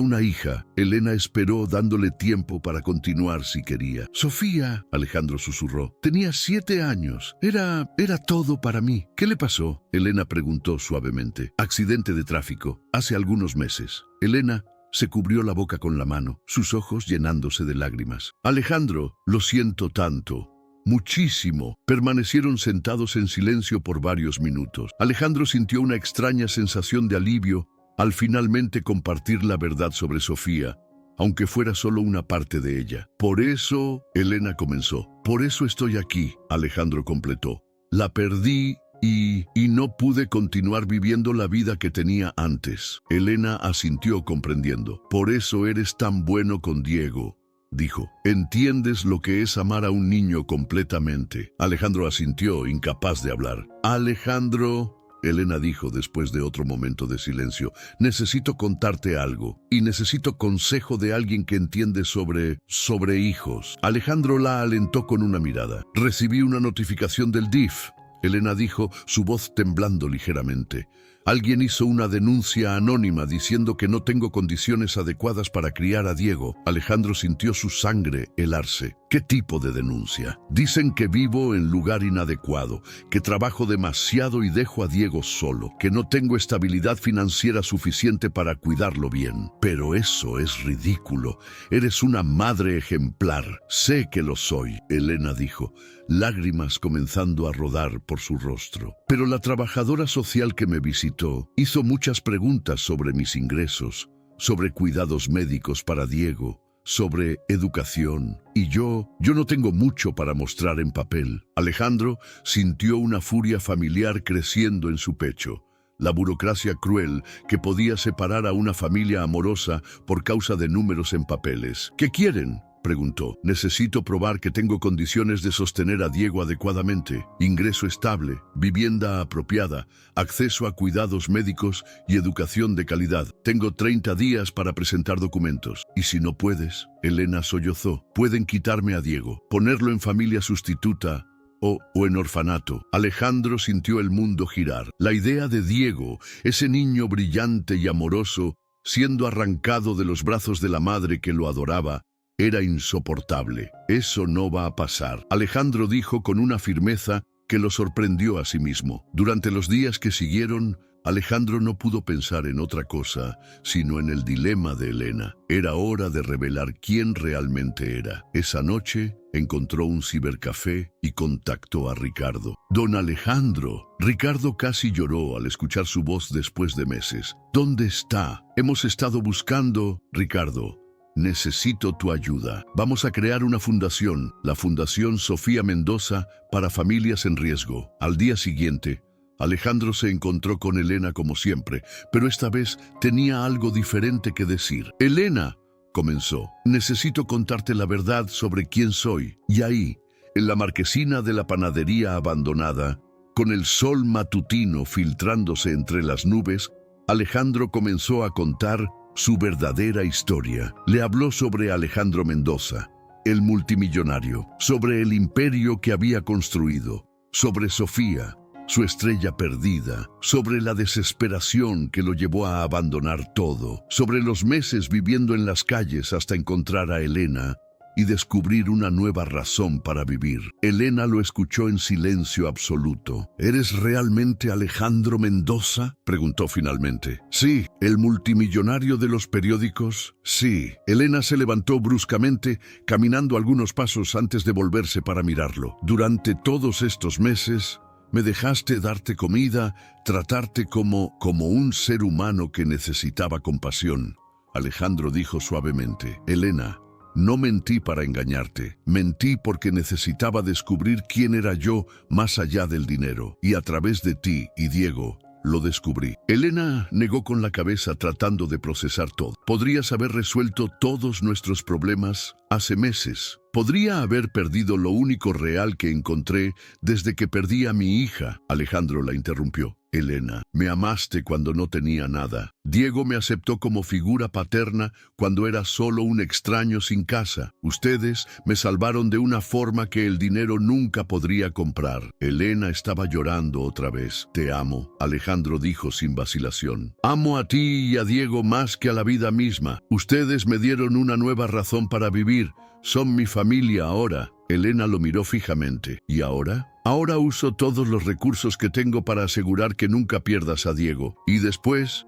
una hija». Elena esperó, dándole tiempo para continuar si quería. «Sofía», Alejandro susurró, «tenía 7 años. Era todo para mí». «¿Qué le pasó?», Elena preguntó suavemente. «Accidente de tráfico, hace algunos meses». Elena se cubrió la boca con la mano, sus ojos llenándose de lágrimas. «Alejandro, lo siento tanto. Muchísimo». Permanecieron sentados en silencio por varios minutos. Alejandro sintió una extraña sensación de alivio al finalmente compartir la verdad sobre Sofía, aunque fuera solo una parte de ella. «Por eso», Elena comenzó, «por eso estoy aquí», Alejandro completó. «La perdí y no pude continuar viviendo la vida que tenía antes». Elena asintió comprendiendo. «Por eso eres tan bueno con Diego», dijo. «Entiendes lo que es amar a un niño completamente». Alejandro asintió, incapaz de hablar. «Alejandro», Elena dijo después de otro momento de silencio, «necesito contarte algo, y necesito consejo de alguien que entiende sobre hijos». Alejandro la alentó con una mirada. «Recibí una notificación del DIF», Elena dijo, su voz temblando ligeramente. «Alguien hizo una denuncia anónima diciendo que no tengo condiciones adecuadas para criar a Diego». Alejandro sintió su sangre helarse. «¿Qué tipo de denuncia?» «Dicen que vivo en lugar inadecuado, que trabajo demasiado y dejo a Diego solo, que no tengo estabilidad financiera suficiente para cuidarlo bien». «Pero eso es ridículo. Eres una madre ejemplar». «Sé que lo soy», Elena dijo, lágrimas comenzando a rodar por su rostro. «Pero la trabajadora social que me visitó hizo muchas preguntas sobre mis ingresos, sobre cuidados médicos para Diego, sobre educación, y yo no tengo mucho para mostrar en papel». Alejandro sintió una furia familiar creciendo en su pecho. La burocracia cruel que podía separar a una familia amorosa por causa de números en papeles. «¿Qué quieren?», preguntó. «Necesito probar que tengo condiciones de sostener a Diego adecuadamente, ingreso estable, vivienda apropiada, acceso a cuidados médicos y educación de calidad. Tengo 30 días para presentar documentos». «¿Y si no puedes?», Elena sollozó. «Pueden quitarme a Diego, ponerlo en familia sustituta o en orfanato». Alejandro sintió el mundo girar. La idea de Diego, ese niño brillante y amoroso, siendo arrancado de los brazos de la madre que lo adoraba, era insoportable. «Eso no va a pasar», Alejandro dijo con una firmeza que lo sorprendió a sí mismo. Durante los días que siguieron, Alejandro no pudo pensar en otra cosa, sino en el dilema de Elena. Era hora de revelar quién realmente era. Esa noche encontró un cibercafé y contactó a Ricardo. «Don Alejandro». Ricardo casi lloró al escuchar su voz después de meses. «¿Dónde está? Hemos estado buscando». «Ricardo, necesito tu ayuda. Vamos a crear una fundación, la Fundación Sofía Mendoza, para familias en riesgo». Al día siguiente, Alejandro se encontró con Elena como siempre, pero esta vez tenía algo diferente que decir. «Elena», comenzó, «necesito contarte la verdad sobre quién soy». Y ahí, en la marquesina de la panadería abandonada, con el sol matutino filtrándose entre las nubes, Alejandro comenzó a contar su verdadera historia. Le habló sobre Alejandro Mendoza, el multimillonario, sobre el imperio que había construido, sobre Sofía, su estrella perdida, sobre la desesperación que lo llevó a abandonar todo, sobre los meses viviendo en las calles hasta encontrar a Elena y descubrir una nueva razón para vivir. Elena lo escuchó en silencio absoluto. «¿Eres realmente Alejandro Mendoza?», preguntó finalmente. «Sí». «¿El multimillonario de los periódicos?». «Sí». Elena se levantó bruscamente, caminando algunos pasos antes de volverse para mirarlo. «Durante todos estos meses Me dejaste darte comida, tratarte como un ser humano que necesitaba compasión. Alejandro dijo suavemente: Elena, no mentí para engañarte. Mentí porque necesitaba descubrir quién era yo más allá del dinero. Y a través de ti y Diego, lo descubrí. Elena negó con la cabeza tratando de procesar todo. Podrías haber resuelto todos nuestros problemas hace meses. Podría haber perdido lo único real que encontré desde que perdí a mi hija. Alejandro la interrumpió. Elena, me amaste cuando no tenía nada. Diego me aceptó como figura paterna cuando era solo un extraño sin casa. Ustedes me salvaron de una forma que el dinero nunca podría comprar. Elena estaba llorando otra vez. Te amo, Alejandro dijo sin vacilación. Amo a ti y a Diego más que a la vida misma. Ustedes me dieron una nueva razón para vivir. Son mi familia ahora. Elena lo miró fijamente. ¿Y ahora? Ahora uso todos los recursos que tengo para asegurar que nunca pierdas a Diego. Y después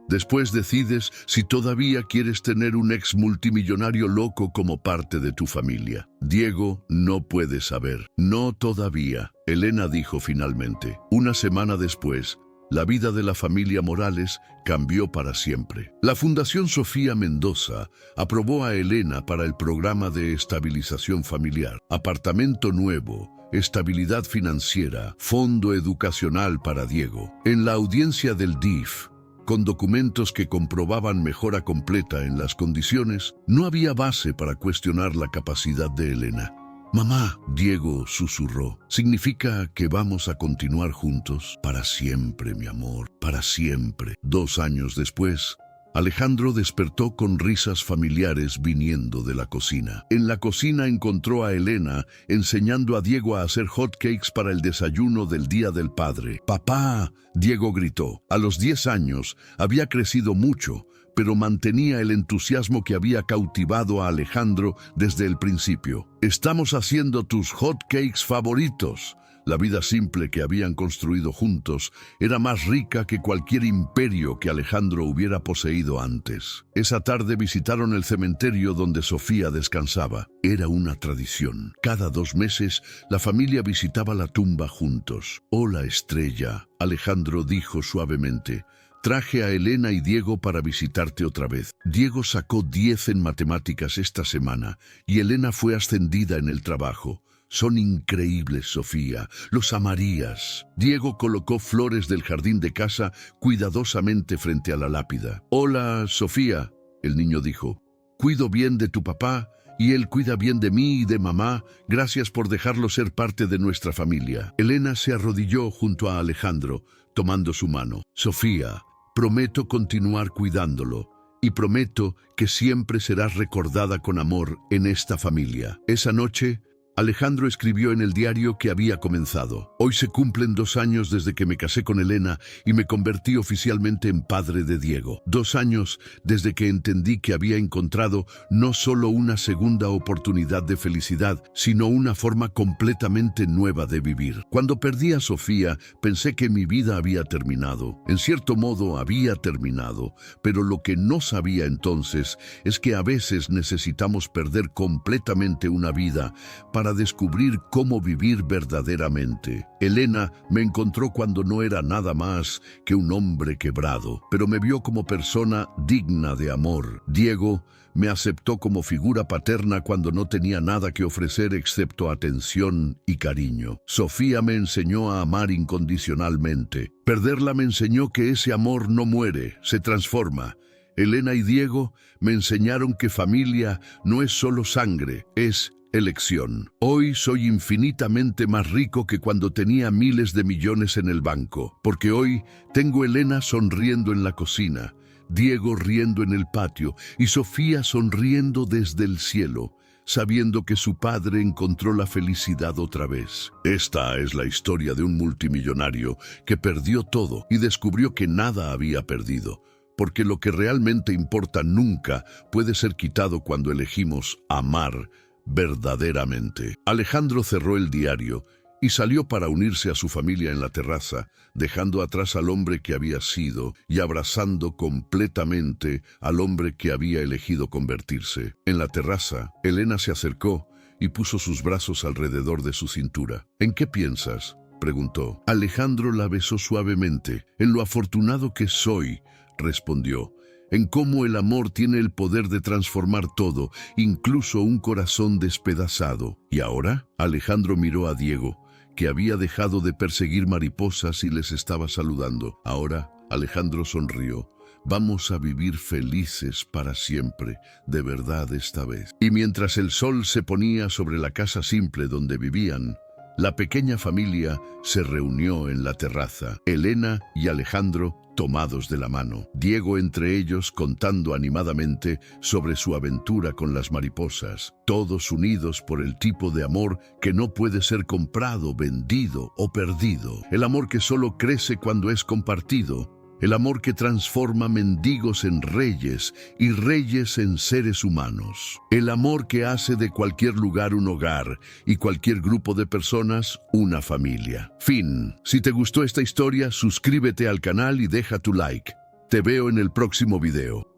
decides si todavía quieres tener un ex multimillonario loco como parte de tu familia. Diego no puede saber. No todavía, Elena dijo finalmente. Una semana después, la vida de la familia Morales cambió para siempre. La Fundación Sofía Mendoza aprobó a Elena para el programa de estabilización familiar. Apartamento nuevo, estabilidad financiera, fondo educacional para Diego. En la audiencia del DIF, con documentos que comprobaban mejora completa en las condiciones, no había base para cuestionar la capacidad de Elena. Mamá, Diego susurró, ¿significa que vamos a continuar juntos? Para siempre, mi amor, para siempre. 2 años después, Alejandro despertó con risas familiares viniendo de la cocina. En la cocina encontró a Elena enseñando a Diego a hacer hot cakes para el desayuno del Día del Padre. ¡Papá!, Diego gritó. A los 10 años había crecido mucho, pero mantenía el entusiasmo que había cautivado a Alejandro desde el principio. Estamos haciendo tus hot cakes favoritos. La vida simple que habían construido juntos era más rica que cualquier imperio que Alejandro hubiera poseído antes. Esa tarde visitaron el cementerio donde Sofía descansaba. Era una tradición. Cada 2 meses, la familia visitaba la tumba juntos. Hola, Estrella, Alejandro dijo suavemente. Traje a Elena y Diego para visitarte otra vez. Diego sacó 10 en matemáticas esta semana y Elena fue ascendida en el trabajo. Son increíbles, Sofía. Los amarías. Diego colocó flores del jardín de casa cuidadosamente frente a la lápida. Hola, Sofía, el niño dijo. Cuido bien de tu papá y él cuida bien de mí y de mamá. Gracias por dejarlo ser parte de nuestra familia. Elena se arrodilló junto a Alejandro, tomando su mano. Sofía, prometo continuar cuidándolo y prometo que siempre serás recordada con amor en esta familia. Esa noche, Alejandro escribió en el diario que había comenzado. Hoy se cumplen 2 años desde que me casé con Elena y me convertí oficialmente en padre de Diego. 2 años desde que entendí que había encontrado no solo una segunda oportunidad de felicidad, sino una forma completamente nueva de vivir. Cuando perdí a Sofía, pensé que mi vida había terminado. En cierto modo había terminado, pero lo que no sabía entonces es que a veces necesitamos perder completamente una vida para descubrir cómo vivir verdaderamente. Elena me encontró cuando no era nada más que un hombre quebrado, pero me vio como persona digna de amor. Diego me aceptó como figura paterna cuando no tenía nada que ofrecer excepto atención y cariño. Sofía me enseñó a amar incondicionalmente. Perderla me enseñó que ese amor no muere, se transforma. Elena y Diego me enseñaron que familia no es solo sangre, es elección. Hoy soy infinitamente más rico que cuando tenía miles de millones en el banco, porque hoy tengo a Elena sonriendo en la cocina, Diego riendo en el patio y Sofía sonriendo desde el cielo, sabiendo que su padre encontró la felicidad otra vez. Esta es la historia de un multimillonario que perdió todo y descubrió que nada había perdido, porque lo que realmente importa nunca puede ser quitado cuando elegimos amar verdaderamente. Alejandro cerró el diario y salió para unirse a su familia en la terraza, dejando atrás al hombre que había sido y abrazando completamente al hombre que había elegido convertirse. En la terraza, Elena se acercó y puso sus brazos alrededor de su cintura. ¿En qué piensas?, preguntó. Alejandro la besó suavemente. En lo afortunado que soy, respondió, en cómo el amor tiene el poder de transformar todo, incluso un corazón despedazado. ¿Y ahora? Alejandro miró a Diego, que había dejado de perseguir mariposas y les estaba saludando. Ahora, Alejandro sonrió. Vamos a vivir felices para siempre, de verdad esta vez. Y mientras el sol se ponía sobre la casa simple donde vivían, la pequeña familia se reunió en la terraza. Elena y Alejandro tomados de la mano. Diego entre ellos contando animadamente sobre su aventura con las mariposas. Todos unidos por el tipo de amor que no puede ser comprado, vendido o perdido. El amor que solo crece cuando es compartido. El amor que transforma mendigos en reyes y reyes en seres humanos. El amor que hace de cualquier lugar un hogar y cualquier grupo de personas una familia. Fin. Si te gustó esta historia, suscríbete al canal y deja tu like. Te veo en el próximo video.